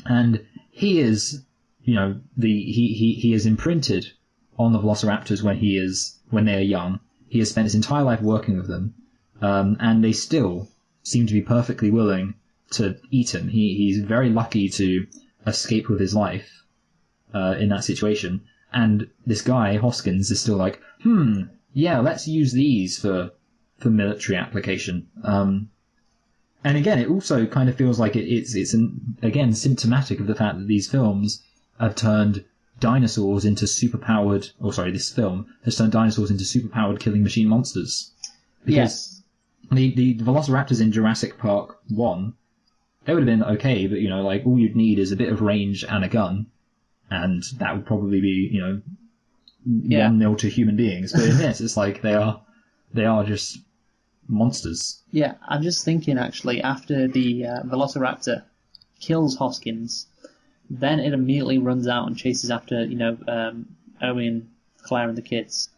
And he is, you know, he is imprinted on the Velociraptors when they are young. He has spent his entire life working with them, and they still seem to be perfectly willing to eat him. He's very lucky to escape with his life in that situation. And this guy, Hoskins, is still like, yeah, let's use these for military application. And again, it also kind of feels like it's again symptomatic of the fact that these films have turned dinosaurs into superpowered, this film has turned dinosaurs into superpowered killing machine monsters. Because the Velociraptors in Jurassic Park 1, they would have been okay, but, like, all you'd need is a bit of range and a gun, and that would probably be, 1-0 to human beings. But in this, it's like they are just monsters. Yeah, I'm just thinking, actually, after the Velociraptor kills Hoskins, then it immediately runs out and chases after, Owen, Claire, and the kids,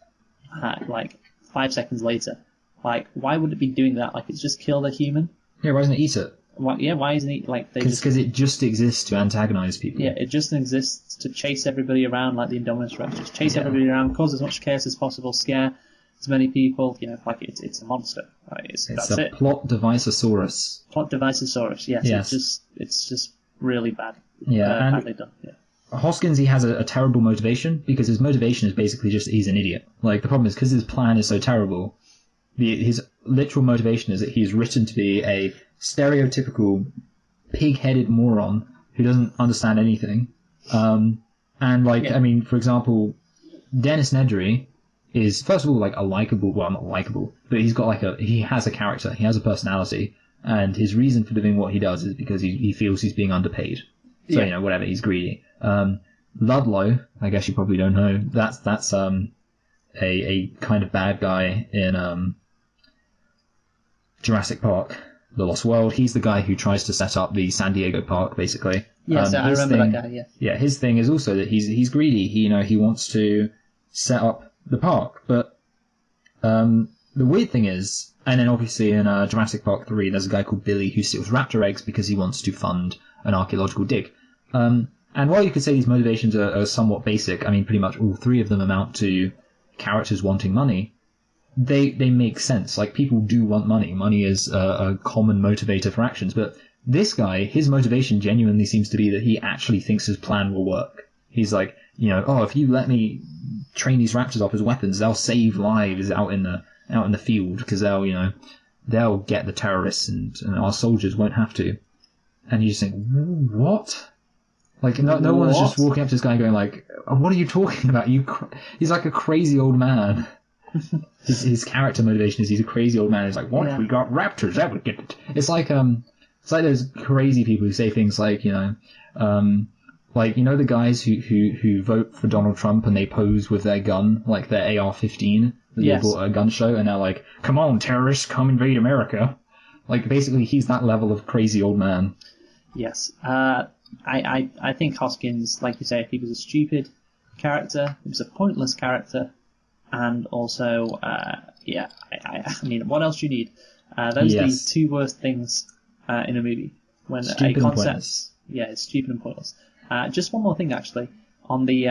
like, 5 seconds later. Like, why would it be doing that? Like, it's just killed a human? Yeah, why doesn't it eat it? Why isn't it, like, they Because it just exists to antagonize people. Yeah, it just exists to chase everybody around like the Indominus Rex. Just chase everybody around, cause as much chaos as possible, scare as many people, like it's a monster. Right? That's a it. plot deviceosaurus. Plot deviceosaurus, yes. It's just really bad. Yeah, badly done. Yeah. Hoskins, he has a terrible motivation, because his motivation is basically just he's an idiot. Like, the problem is, because his plan is so terrible, his literal motivation is that he's written to be a stereotypical pig-headed moron who doesn't understand anything. For example, Dennis Nedry is, first of all, like, a likable, well, not likable, but he's got he has a character, he has a personality, and his reason for doing what he does is because he feels he's being underpaid. So, whatever, he's greedy. Ludlow, I guess you probably don't know, that's a kind of bad guy in Jurassic Park, The Lost World. He's the guy who tries to set up the San Diego park, basically. Yes, I remember that guy, yeah. Yeah, his thing is also that he's greedy. He wants to set up the park. But the weird thing is, and then obviously in Jurassic Park 3, there's a guy called Billy who steals raptor eggs because he wants to fund an archaeological dig. And while you could say these motivations are somewhat basic, I mean, pretty much all three of them amount to characters wanting money. They make sense. Like, people do want money. Money is a common motivator for actions. But this guy, his motivation genuinely seems to be that he actually thinks his plan will work. He's like, if you let me train these raptors up as weapons, they'll save lives out in the field, because they'll get the terrorists and our soldiers won't have to. And you just think, what? Like, no one's just walking up to this guy going like, what are you talking about? He's like a crazy old man. His character motivation is he's a crazy old man. He's like, what if we got raptors? That would get it. It's like those crazy people who say things like, the guys who vote for Donald Trump and they pose with their gun, like their AR-15 that they bought at a gun show, and they're like, come on, terrorists, come invade America. Like, basically, he's that level of crazy old man. Yes. I think Hoskins, like you say, he was a stupid character. He was a pointless character. And also, I mean, what else do you need? Those are the two worst things in a movie. When stupid a concept, and pointless. Yeah, it's stupid and pointless. Just one more thing, actually, on the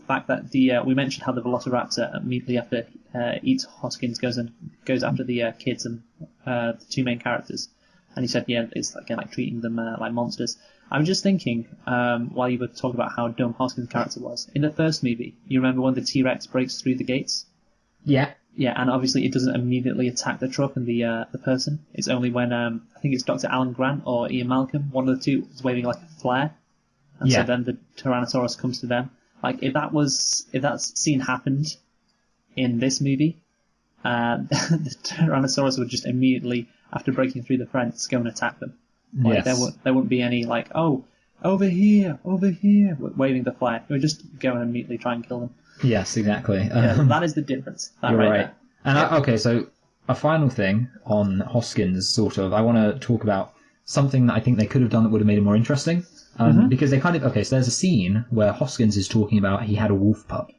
fact that we mentioned how the Velociraptor immediately after eats Hoskins goes after the kids and the two main characters, and he said, it's like treating them like monsters. I'm just thinking, while you were talking about how dumb Hoskins' character was, in the first movie, you remember when the T-Rex breaks through the gates? Yeah. Yeah, and obviously it doesn't immediately attack the truck and the person. It's only when, I think it's Dr. Alan Grant or Ian Malcolm, one of the two, is waving like a flare. And so then the Tyrannosaurus comes to them. Like, if that scene happened in this movie, the Tyrannosaurus would just immediately, after breaking through the fence, go and attack them. Like, there wouldn't be any, like, oh, over here, waving the flag. It would just go and immediately try and kill them. Yes, exactly. That is the difference. You're right. There. And so a final thing on Hoskins, sort of, I want to talk about something that I think they could have done that would have made it more interesting. Because they kind of, so there's a scene where Hoskins is talking about he had a wolf pup.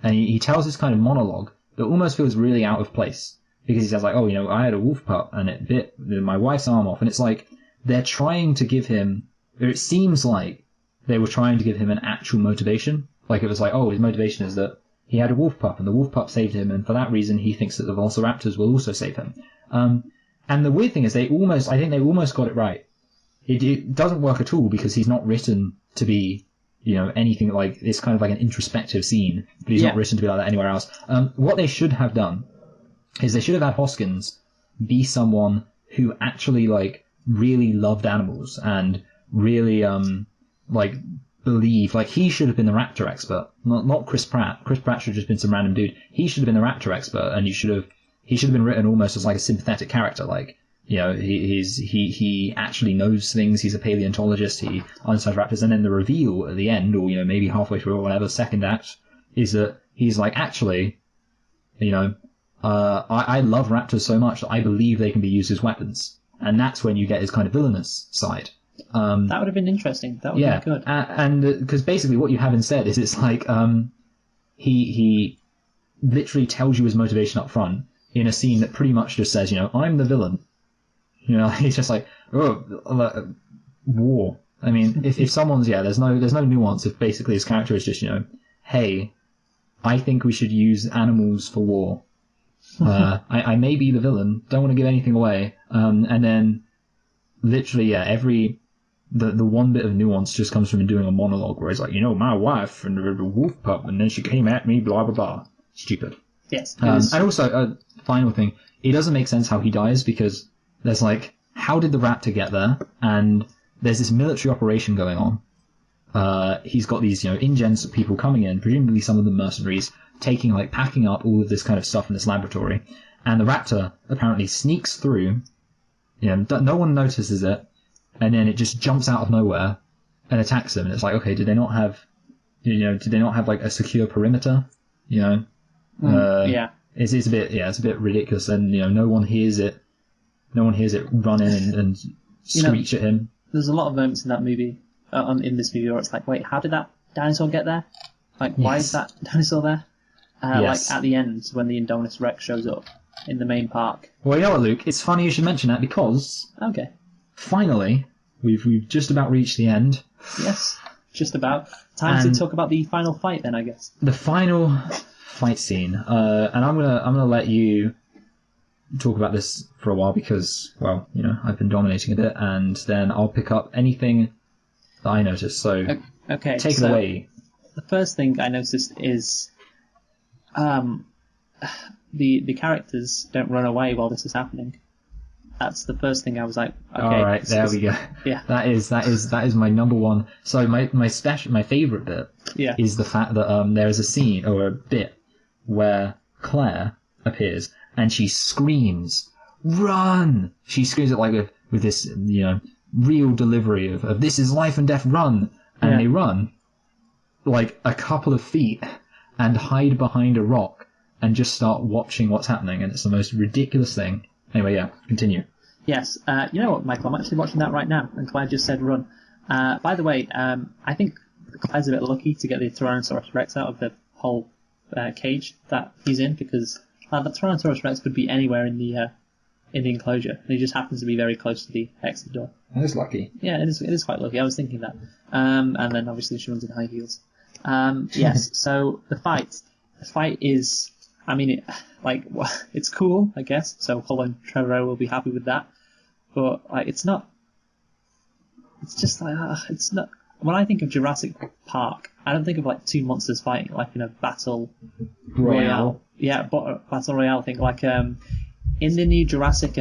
And he tells this kind of monologue that almost feels really out of place. Because he says, like, I had a wolf pup and it bit my wife's arm off. And it's like, they're trying to give him, or it seems like they were trying to give him an actual motivation. Like, it was like, his motivation is that he had a wolf pup and the wolf pup saved him, and for that reason he thinks that the Velociraptors will also save him. And the weird thing is I think they almost got it right. It doesn't work at all because he's not written to be, anything like, it's kind of like an introspective scene, but he's not written to be like that anywhere else. What they should have done is they should have had Hoskins be someone who actually, like, really loved animals and really, believe, like, he should have been the raptor expert, not Chris Pratt. Chris Pratt should have just been some random dude. He should have been the raptor expert, and he should have been written almost as like a sympathetic character, like, you know, he actually knows things. He's a paleontologist. He understands raptors, and then the reveal at the end, or, you know, maybe halfway through or whatever, second act, is that he's like, actually, you know, I love raptors so much that I believe they can be used as weapons, and that's when you get his kind of villainous side. That would have been interesting. That would have been good. And because basically what you have instead is it's like he literally tells you his motivation up front in a scene that pretty much just says, you know, I'm the villain. You know, he's just like, war. I mean, if someone's, there's no nuance. If basically his character is just, you know, hey, I think we should use animals for war. I may be the villain. Don't want to give anything away. And then literally, the one bit of nuance just comes from him doing a monologue where he's like, you know, my wife and the wolf pup, and then she came at me, blah, blah, blah. Stupid. Yes. And also, final thing, it doesn't make sense how he dies, because there's like, how did the raptor get there? And there's this military operation going on. He's got these, you know, InGen people coming in, presumably some of them mercenaries, packing up all of this kind of stuff in this laboratory. And the raptor apparently sneaks through, you know, no one notices it, and then it just jumps out of nowhere and attacks them. And it's like, okay, did they not have like a secure perimeter? You know, it's a bit ridiculous, and, you know, no one hears it run in and screech at him. There's a lot of moments in that movie, in this movie, where it's like, wait, how did that dinosaur get there? Like, why is that dinosaur there? Like at the end when the Indominus Rex shows up in the main park. Well, you know what, Luke? It's funny you should mention that, because finally we've just about reached the end. Yes, just about. Time to talk about the final fight then, I guess. The final fight scene, and I'm gonna let you talk about this for a while, because, well, you know, I've been dominating a bit, and then I'll pick up anything that I notice. So okay, take it away. The first thing I noticed is the characters don't run away while this is happening. That's the first thing I was like, okay. All right, there we go. Yeah. That is my number one. So my favorite bit is the fact that there is a scene or a bit where Claire appears and she screams, "Run!" She screams it like with this, you know, real delivery of this is life and death, run. And they run like a couple of feet and hide behind a rock and just start watching what's happening, and it's the most ridiculous thing. Anyway, continue. Yes, you know what, Michael, I'm actually watching that right now, and Claire just said run. By the way, I think Claire's a bit lucky to get the Tyrannosaurus Rex out of the whole cage that he's in, because the Tyrannosaurus Rex could be anywhere in the enclosure, and he just happens to be very close to the exit door. That is lucky. Yeah, it is quite lucky. I was thinking that. And then obviously she runs in high heels. Yes, so the fight is, I mean, it's cool, I guess. So Colin Trevorrow will be happy with that. But like, it's not. It's just like it's not. When I think of Jurassic Park, I don't think of like two monsters fighting like in a battle royale. Yeah, battle royale thing. Like in the new Jurassic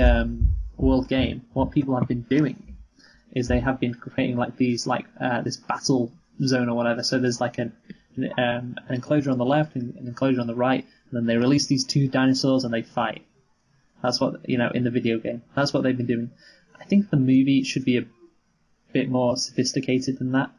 World game, what people have been doing is they have been creating like these this battle zone or whatever. So there's like an enclosure on the left and an enclosure on the right, and then they release these two dinosaurs and they fight. That's what, you know, in the video game. That's what they've been doing. I think the movie should be a bit more sophisticated than that.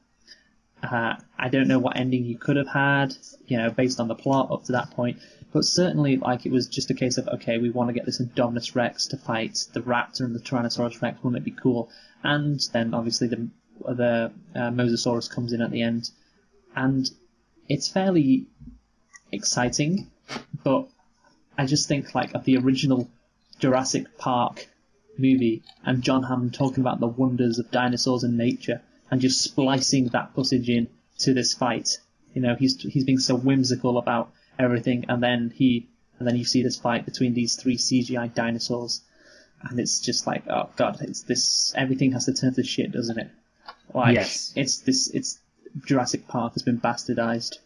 I don't know what ending you could have had, you know, based on the plot up to that point, but certainly like it was just a case of, okay, we want to get this Indominus Rex to fight the Raptor and the Tyrannosaurus Rex. Wouldn't it be cool? And then obviously the Mosasaurus comes in at the end, and it's fairly exciting, but I just think like of the original Jurassic Park movie and John Hammond talking about the wonders of dinosaurs and nature and just splicing that footage in to this fight. You know, he's being so whimsical about everything, and then you see this fight between these three CGI dinosaurs, and it's just like, oh god, it's this, everything has to turn to shit, doesn't it? Like, yes. It's Jurassic Park has been bastardized.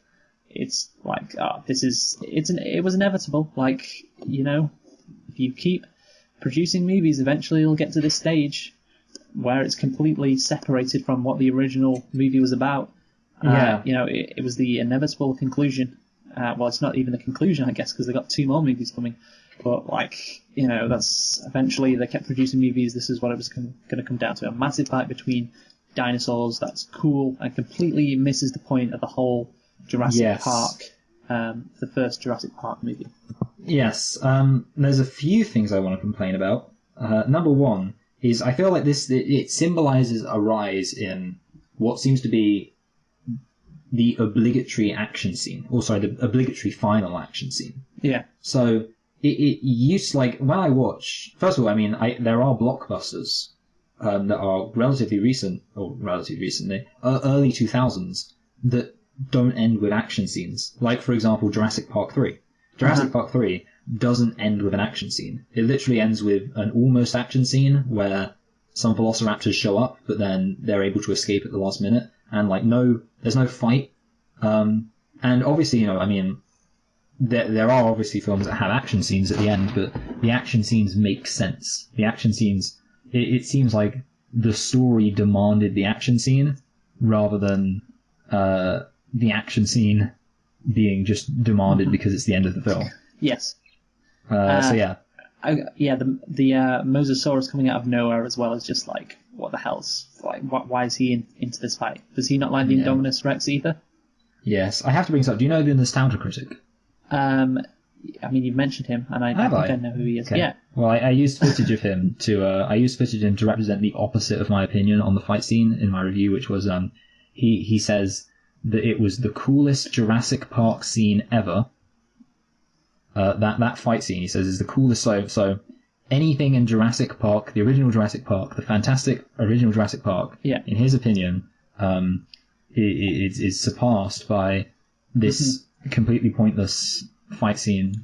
It's like, it was inevitable. Like, you know, if you keep producing movies, eventually you'll get to this stage where it's completely separated from what the original movie was about, Yeah. It was the inevitable conclusion. Well, it's not even the conclusion, I guess, because they got 2 more movies coming. But that's eventually they kept producing movies. This is what it was going to come down to: a massive fight between dinosaurs. That's cool and completely misses the point of the whole Jurassic Park, the first Jurassic Park movie. Yes. There's a few things I want to complain about. Number one is I feel like it symbolizes a rise in what seems to be the obligatory action scene, the obligatory final action scene. Yeah. So it used when I watch. First of all, I mean, there are blockbusters that are relatively recently, early 2000s, that don't end with action scenes. Like, for example, Jurassic Park 3. Jurassic Park 3 doesn't end with an action scene. It literally ends with an almost action scene where some velociraptors show up, but then they're able to escape at the last minute, and there's no fight. And obviously, there are obviously films that have action scenes at the end, but the action scenes make sense. The action scenes, it seems like the story demanded the action scene rather than the action scene being just demanded because it's the end of the film. Yes. So yeah. The Mosasaurus coming out of nowhere as well is just what the hell's why is he into this fight? Does he not like the Indominus Rex either? Yes, I have to bring this up. Do you know the Nostalgia Critic? You've mentioned him, and I think I know who he is. Okay. Yeah. Well, I used footage of him to represent the opposite of my opinion on the fight scene in my review, which was he says that it was the coolest Jurassic Park scene ever. That fight scene, he says, is the coolest. So anything in Jurassic Park, the original Jurassic Park, the fantastic original Jurassic Park, in his opinion, is surpassed by this completely pointless fight scene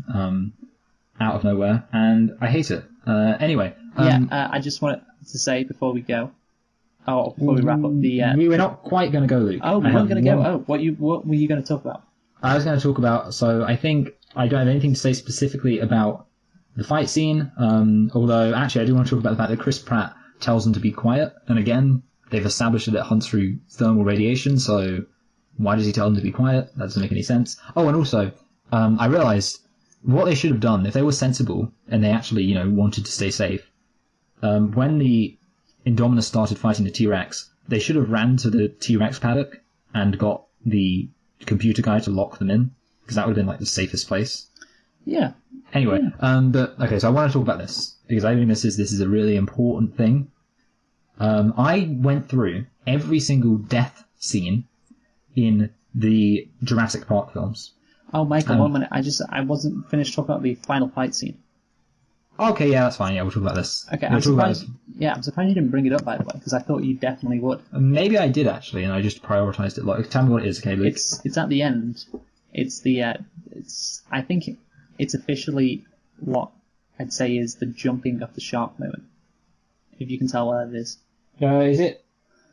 out of nowhere, and I hate it. Anyway. I just wanted to say before we go, before we wrap up we were not quite going to go, Luke. Oh, we weren't going to go. Oh, what were you going to talk about? I was going to talk about, so I think I don't have anything to say specifically about the fight scene, although actually I do want to talk about the fact that Chris Pratt tells them to be quiet, and again, they've established that it hunts through thermal radiation, so why does he tell them to be quiet? That doesn't make any sense. Oh, and also, I realised what they should have done, if they were sensible, and they actually, wanted to stay safe, when the Indominus started fighting the T-Rex, they should have ran to the T-Rex paddock and got the computer guy to lock them in, because that would have been the safest place. Yeah. Anyway, okay, so I want to talk about this because I think this is a really important thing. I went through every single death scene in the Jurassic Park films. Oh, Michael, 1 minute. I wasn't finished talking about the final fight scene. Okay, yeah, that's fine. Yeah, we'll talk about this. Okay, I'm surprised you didn't bring it up, by the way, because I thought you definitely would. Maybe I did, actually, and I just prioritized it. Tell me what it is, okay, Luke? It's at the end. It's I think it's officially what I'd say is the jumping of the shark moment. If you can tell where it is. Is it?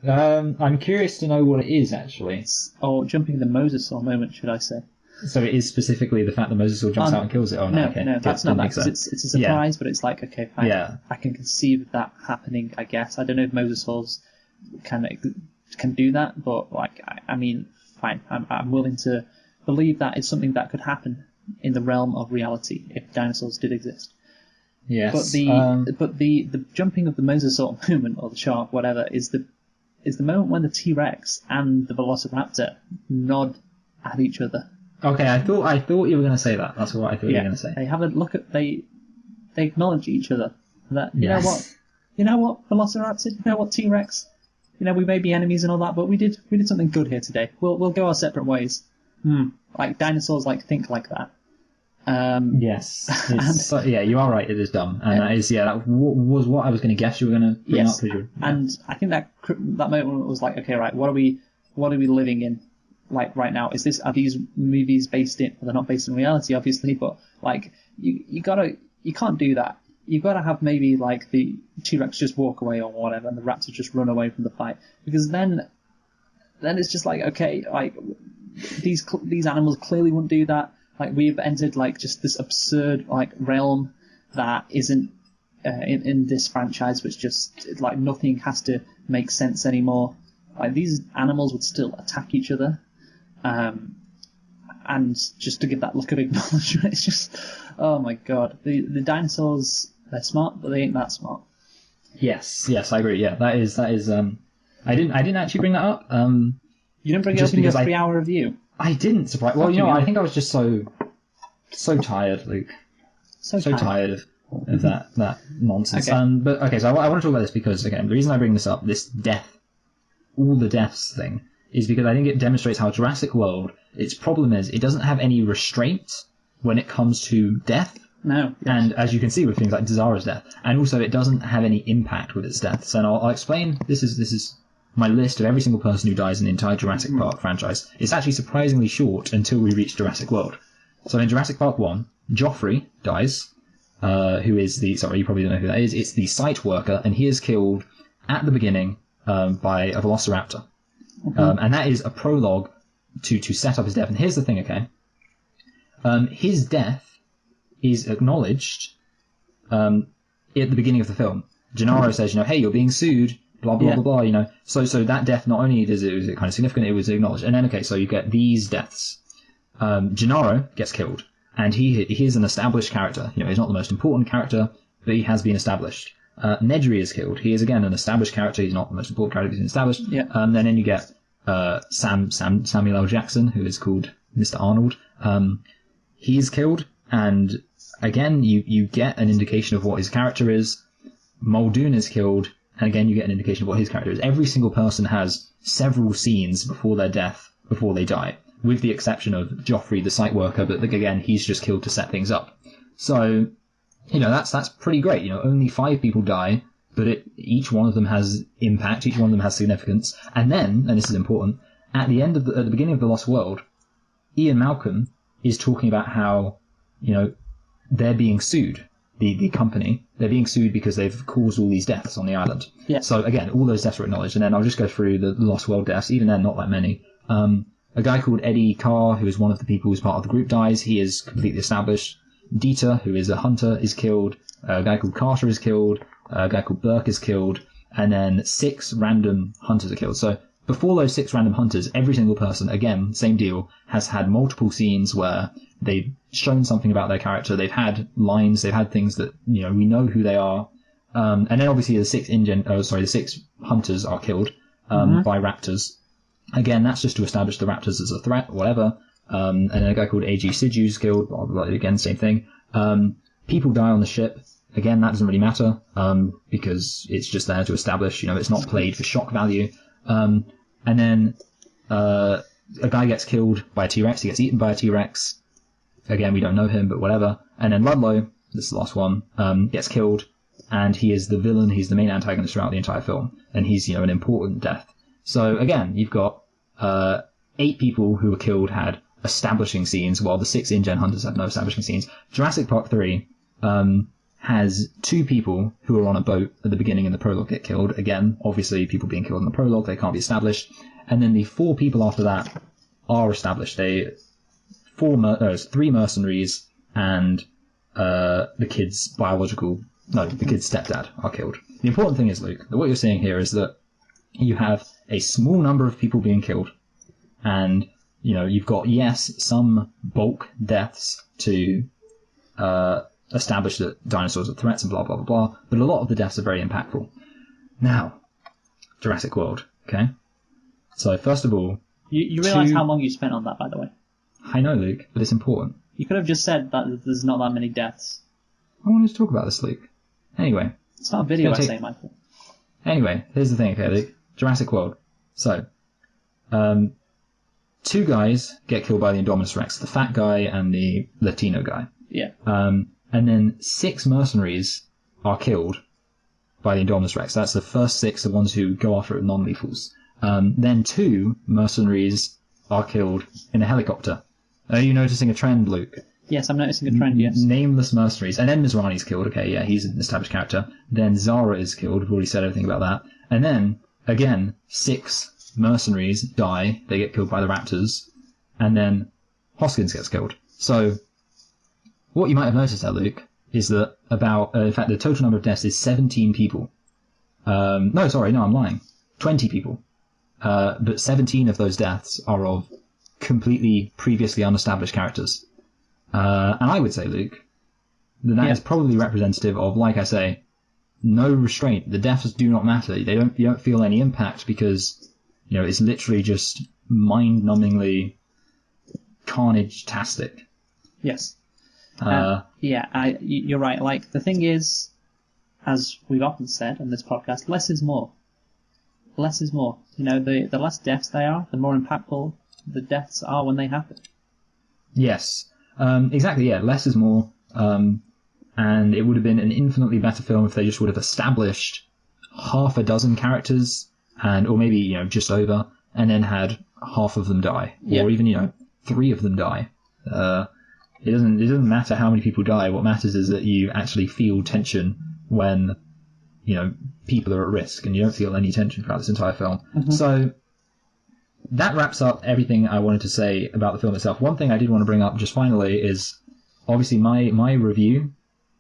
I'm curious to know what it is, actually. Or jumping the Mosasaur moment, should I say. So it is specifically the fact that Mosasaur jumps out and kills it? Oh, no, okay. No, that's not that, because it's a surprise, but it's okay, fine. Yeah. I can conceive of that happening, I guess. I don't know if Mosasaurs can do that, but, I mean, fine. I'm willing to believe that it's something that could happen in the realm of reality if dinosaurs did exist. Yes. But the jumping of the Mosasaur moment, or the shark, whatever, is the moment when the T-Rex and the Velociraptor nod at each other. Okay, I thought you were going to say that. That's what I thought you were going to say. They have a look at they acknowledge each other. That you Yes. know what Velociraptor, you know what T-Rex, we may be enemies and all that, but we did something good here today. We'll go our separate ways. Dinosaurs think like that. Yes. You are right. It is dumb, and that was what I was going to guess you were going to bring up. And I think that moment was okay, right? What are we living in? Right now, are these movies based in? Well, they're not based in reality, obviously, but you can't do that. You've got to have maybe the T-Rex just walk away or whatever, and the raptor just run away from the fight, because then it's just these animals clearly wouldn't do that. We've entered just this absurd realm that isn't in this franchise, which just nothing has to make sense anymore. Like, these animals would still attack each other. And just to give that look of acknowledgement, it's just, oh my god. The dinosaurs, they're smart, but they ain't that smart. Yes, I agree. Yeah, that is. I didn't actually bring that up. You didn't bring it up in your 3-hour review? I didn't, surprise. Well, I think I was just so tired, Luke. So tired of that nonsense. Okay. But okay, so I want to talk about this because, again, the reason I bring this up, this all the deaths thing, is because I think it demonstrates how Jurassic World, its problem is it doesn't have any restraints when it comes to death. No. And as you can see with things like Zara's death, and also it doesn't have any impact with its deaths. And I'll explain. This is my list of every single person who dies in the entire Jurassic Park franchise. It's actually surprisingly short until we reach Jurassic World. So in Jurassic Park 1, Joffrey dies, who is you probably don't know who that is. It's the site worker, and he is killed at the beginning by a velociraptor. And that is a prologue to set up his death. And here's the thing, okay? His death is acknowledged at the beginning of the film. Gennaro says, hey, you're being sued, blah, blah, blah, blah, So that death, not only was it kind of significant, it was acknowledged. And then, okay, so you get these deaths. Gennaro gets killed, and he is an established character. He's not the most important character, but he has been established. Nedry is killed. He is, again, an established character. He's not the most important character, but he's established. Yeah. Then you get Samuel L. Jackson, who is called Mr. Arnold. He is killed, and again, you get an indication of what his character is. Muldoon is killed, and again, you get an indication of what his character is. Every single person has several scenes before their death, before they die, with the exception of Joffrey, the site worker, but again, he's just killed to set things up. So, that's pretty great. Only 5 people die, but each one of them has impact, each one of them has significance. And then, and this is important, at the beginning of The Lost World, Ian Malcolm is talking about how, they're being sued. The company, they're being sued because they've caused all these deaths on the island. Yeah. So again, all those deaths are acknowledged, and then I'll just go through the Lost World deaths. Even then, not that many. A guy called Eddie Carr, who is one of the people who's part of the group, dies. He is completely established. Dieter, who is a hunter, is killed. A guy called Carter is killed. A guy called Burke is killed. And then 6 random hunters are killed. So before those 6 random hunters, every single person, again, same deal, has had multiple scenes where they've shown something about their character. They've had lines. They've had things that, we know who they are. And then obviously the 6 hunters are killed by raptors. Again, that's just to establish the raptors as a threat, or whatever. And then a guy called A.G. Sidhu's killed. Again, same thing. People die on the ship. Again, that doesn't really matter, because it's just there to establish, it's not played for shock value. And then a guy gets killed by a T-Rex. He gets eaten by a T-Rex. Again, we don't know him, but whatever. And then Ludlow, this is the last one, gets killed, and he is the villain. He's the main antagonist throughout the entire film, and he's, an important death. So again, you've got 8 people who were killed had establishing scenes, while the 6 InGen hunters had no establishing scenes. Jurassic Park 3 has 2 people who are on a boat at the beginning in the prologue get killed. Again, obviously, people being killed in the prologue, they can't be established. And then the 4 people after that are established. 3 mercenaries and the kid's stepdad are killed. The important thing is, Luke, that what you're seeing here is that you have a small number of people being killed, and you've got, yes, some bulk deaths to establish that dinosaurs are threats and blah blah blah blah, but a lot of the deaths are very impactful. Now, Jurassic World, okay? So first of all, you realise how long you spent on that, by the way? I know, Luke, but it's important. You could have just said that there's not that many deaths. I wanted to talk about this, Luke. Anyway. It's not a video essay, Michael. Anyway, here's the thing, okay, Luke? Jurassic World. So, 2 guys get killed by the Indominus Rex, the fat guy and the Latino guy. Yeah. And then 6 mercenaries are killed by the Indominus Rex. That's the first 6, the ones who go after it with non-lethals. Then 2 mercenaries are killed in a helicopter. Are you noticing a trend, Luke? Yes, I'm noticing a trend, yes. Nameless mercenaries. And then Mizrahi's killed. Okay, yeah, he's an established character. Then Zara is killed. We've already said everything about that. And then, again, 6 mercenaries die. They get killed by the raptors. And then Hoskins gets killed. So, what you might have noticed there, Luke, is that in fact, the total number of deaths is 17 people. I'm lying. 20 people. but 17 of those deaths are of completely previously unestablished characters. And I would say, Luke, that is probably representative of, like I say, no restraint. The deaths do not matter. You don't feel any impact because, it's literally just mind-numbingly carnage-tastic. Yes. You're right. Like, the thing is, as we've often said on this podcast, less is more. Less is more. The less deaths they are, the more impactful the deaths are when they happen. Yes. Exactly, yeah. Less is more. And it would have been an infinitely better film if they just would have established half a dozen characters, or maybe, just over, and then had half of them die. Or even, 3 of them die. It doesn't matter how many people die. What matters is that you actually feel tension when, people are at risk, and you don't feel any tension throughout this entire film. Mm-hmm. So that wraps up everything I wanted to say about the film itself. One thing I did want to bring up just finally is, obviously, my review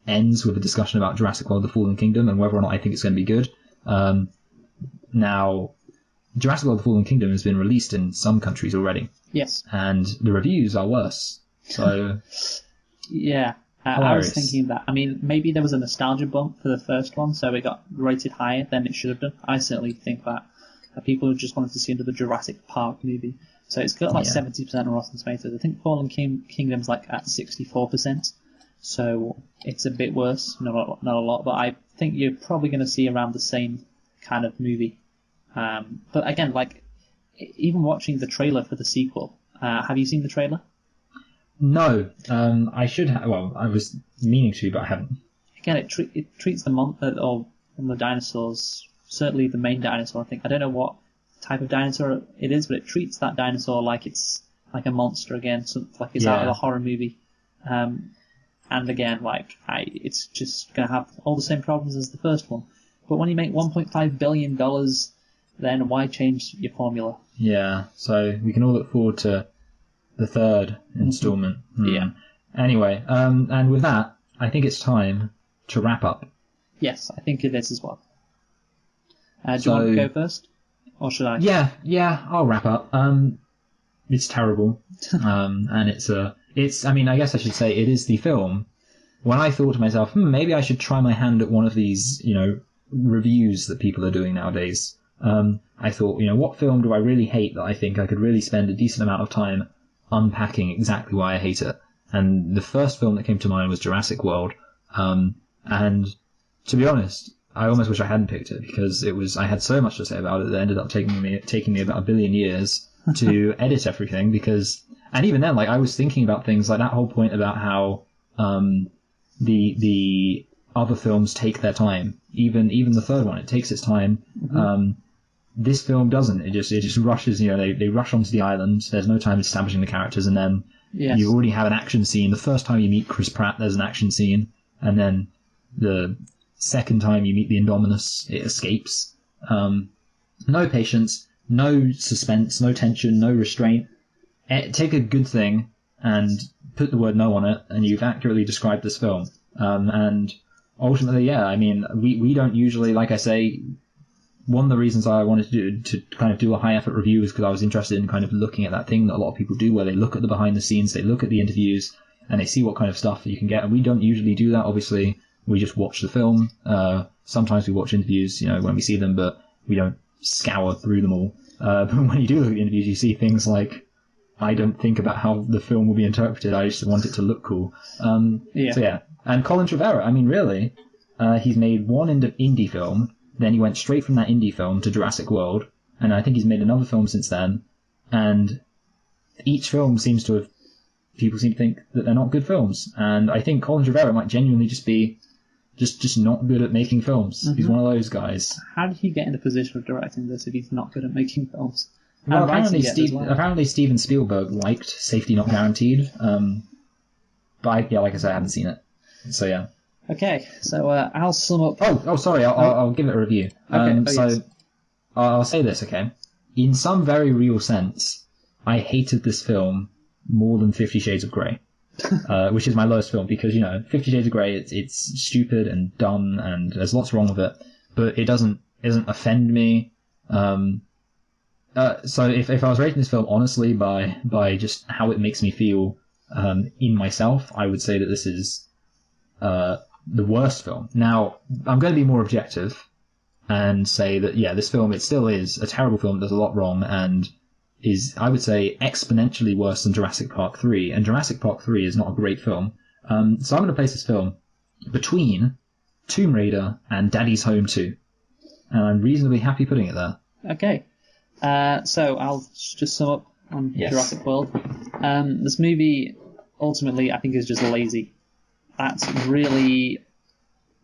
ends with a discussion about Jurassic World: The Fallen Kingdom and whether or not I think it's going to be good. Now, Jurassic World: The Fallen Kingdom has been released in some countries already. Yes. And the reviews are worse. So... yeah. I was thinking that. I mean, maybe there was a nostalgia bump for the first one, so it got rated higher than it should have done. I certainly think that. People just wanted to see another Jurassic Park movie. So it's got 70% on Rotten Tomatoes. I think Fallen Kingdom's at 64%. So it's a bit worse. Not a lot, but I think you're probably going to see around the same kind of movie. But again, even watching the trailer for the sequel, have you seen the trailer? No. I should have. Well, I was meaning to, but I haven't. Again, it treats the dinosaurs, certainly the main dinosaur, I think. I don't know what type of dinosaur it is, but it treats that dinosaur like it's like a monster again, like it's out of a horror movie. And again, it's just going to have all the same problems as the first one. But when you make $1.5 billion, then why change your formula? Yeah, so we can all look forward to the third installment. Yeah. Anyway, and with that, I think it's time to wrap up. Yes, I think it is as well. Do you want to go first? Or should I? Yeah, I'll wrap up. It's terrible. And I guess I should say it is the film. When I thought to myself, maybe I should try my hand at one of these, reviews that people are doing nowadays. I thought, what film do I really hate that I think I could really spend a decent amount of time unpacking exactly why I hate it? And the first film that came to mind was Jurassic World. And to be honest, I almost wish I hadn't picked it because I had so much to say about it that ended up taking me about 1 billion years to edit everything and even then, I was thinking about things like that whole point about how, the other films take their time. Even the third one, it takes its time. Mm-hmm. This film doesn't. It just rushes. They rush onto the island. There's no time establishing the characters, and then you already have an action scene. The first time you meet Chris Pratt, there's an action scene, and then the second time you meet the Indominus, it escapes. No patience, no suspense, no tension, no restraint. Take a good thing and put the word no on it, and you've accurately described this film. And ultimately, we don't usually, like I say, one of the reasons I wanted to kind of do a high effort review is because I was interested in kind of looking at that thing that a lot of people do where they look at the behind the scenes, they look at the interviews, and they see what kind of stuff that you can get. And we don't usually do that, obviously. We just watch the film. Sometimes we watch interviews, when we see them, but we don't scour through them all. But when you do look at the interviews, you see things like, I don't think about how the film will be interpreted. I just want it to look cool. So yeah. And Colin Trevorrow, really, he's made one indie film, then he went straight from that indie film to Jurassic World, and I think he's made another film since then, and each film people seem to think that they're not good films, and I think Colin Trevorrow might genuinely just be just not good at making films. Mm-hmm. He's one of those guys. How did he get in the position of directing this if he's not good at making films? Well, apparently Steven Spielberg liked Safety Not Guaranteed, but like I said, I haven't seen it. So yeah. Okay, so I'll sum up. Oh, sorry, I'll give it a review. Okay. Yes. I'll say this, okay? In some very real sense, I hated this film more than 50 Shades of Grey, which is my lowest film because 50 Shades of Grey, it's stupid and dumb and there's lots wrong with it, but it doesn't offend me. So if I was rating this film honestly by just how it makes me feel in myself, I would say that this is the worst film. Now, I'm going to be more objective and say that, yeah, this film, it still is a terrible film, does a lot wrong, and is, I would say, exponentially worse than Jurassic Park 3. And Jurassic Park 3 is not a great film. So I'm going to place this film between Tomb Raider and Daddy's Home 2. And I'm reasonably happy putting it there. Okay. So I'll just sum up on Jurassic World. This movie, ultimately, I think is just lazy. That's really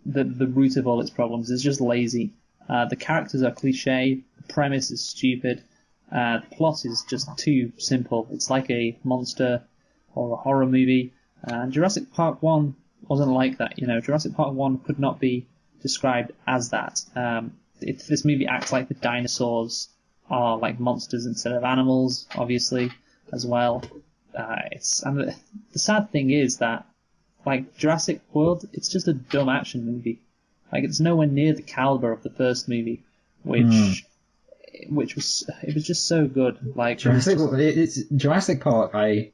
the root of all its problems. It's just lazy. The characters are cliche. The premise is stupid. The plot is just too simple. It's like a monster or a horror movie. And Jurassic Park 1 wasn't like that. Jurassic Park 1 could not be described as that. This movie acts like the dinosaurs are like monsters instead of animals, obviously, as well. And the sad thing is that, like Jurassic World, it's just a dumb action movie. Like, it's nowhere near the caliber of the first movie, which was just so good. Like Jurassic Park. I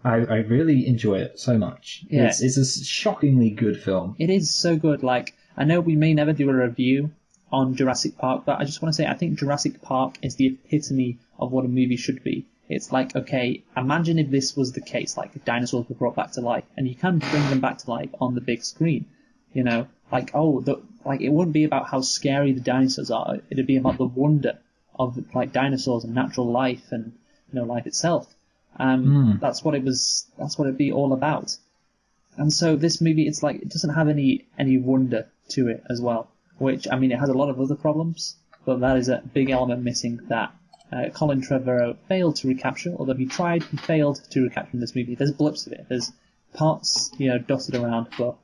really enjoy it so much. Yeah. It's a shockingly good film. It is so good. Like, I know we may never do a review on Jurassic Park, but I just want to say I think Jurassic Park is the epitome of what a movie should be. It's like, okay, imagine if this was the case, like dinosaurs were brought back to life, and you can bring them back to life on the big screen. Like, it wouldn't be about how scary the dinosaurs are. It'd be about the wonder of like dinosaurs and natural life and life itself. That's what it'd be all about. And so this movie, it's like it doesn't have any wonder to it as well. Which, I mean, it has a lot of other problems, but that is a big element missing that Colin Trevorrow failed to recapture. Although he failed to recapture in this movie. There's blips of it. There's parts, dotted around, but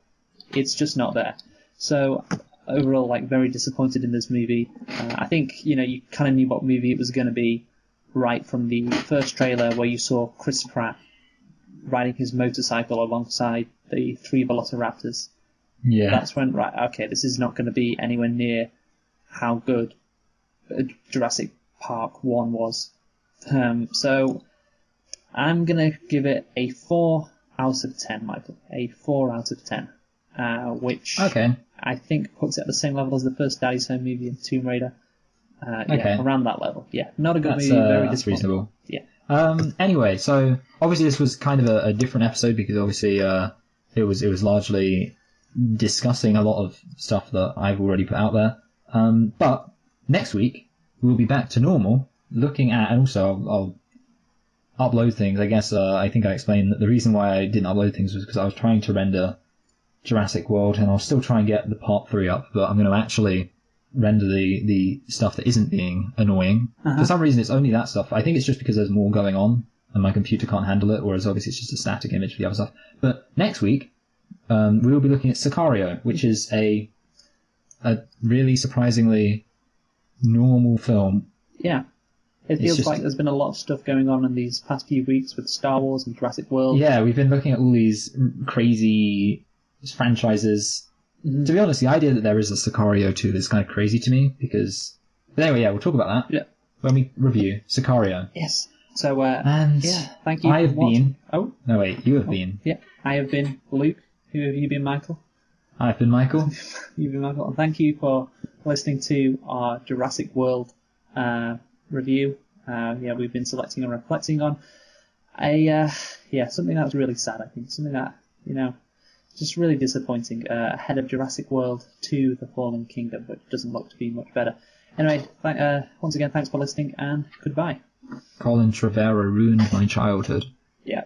it's just not there. So overall, like, very disappointed in this movie. I think, you kind of knew what movie it was going to be right from the first trailer where you saw Chris Pratt riding his motorcycle alongside the 3 Velociraptors. Yeah. That's when, right, okay, this is not going to be anywhere near how good Jurassic Park 1 was. So I'm going to give it a 4 out of 10, Michael. A 4 out of 10. Which I think puts it at the same level as the first Daddy's Home movie and Tomb Raider. Yeah, around that level. Yeah, not a good movie, very that's reasonable. Yeah. Anyway, so obviously this was kind of a different episode because obviously it was largely discussing a lot of stuff that I've already put out there. But next week we'll be back to normal, looking at, and also I'll upload things. I guess I think I explained that the reason why I didn't upload things was because I was trying to render Jurassic World, and I'll still try and get the part 3 up, but I'm going to actually render the stuff that isn't being annoying. For some reason it's only that stuff. I think it's just because there's more going on and my computer can't handle it, whereas obviously it's just a static image for the other stuff. But next week we will be looking at Sicario, which is a really surprisingly normal film. Yeah. It feels like there's been a lot of stuff going on in these past few weeks with Star Wars and Jurassic World. Yeah, we've been looking at all these crazy franchises. Mm-hmm. To be honest, the idea that there is a Sicario 2 is kind of crazy to me, because... But anyway, yeah, we'll talk about that when we review Sicario. Yes. So, and thank you. I have been... Oh. No, wait, you have been. Yeah, I have been Luke. Who have you been, Michael? I've been Michael. You've been Michael. And thank you for listening to our Jurassic World review. We've been selecting and reflecting on something that was really sad, I think. Something that, just really disappointing. Ahead of Jurassic World 2, The Fallen Kingdom, which doesn't look to be much better. Anyway, once again, thanks for listening, and goodbye. Colin Trevorrow ruined my childhood. Yeah.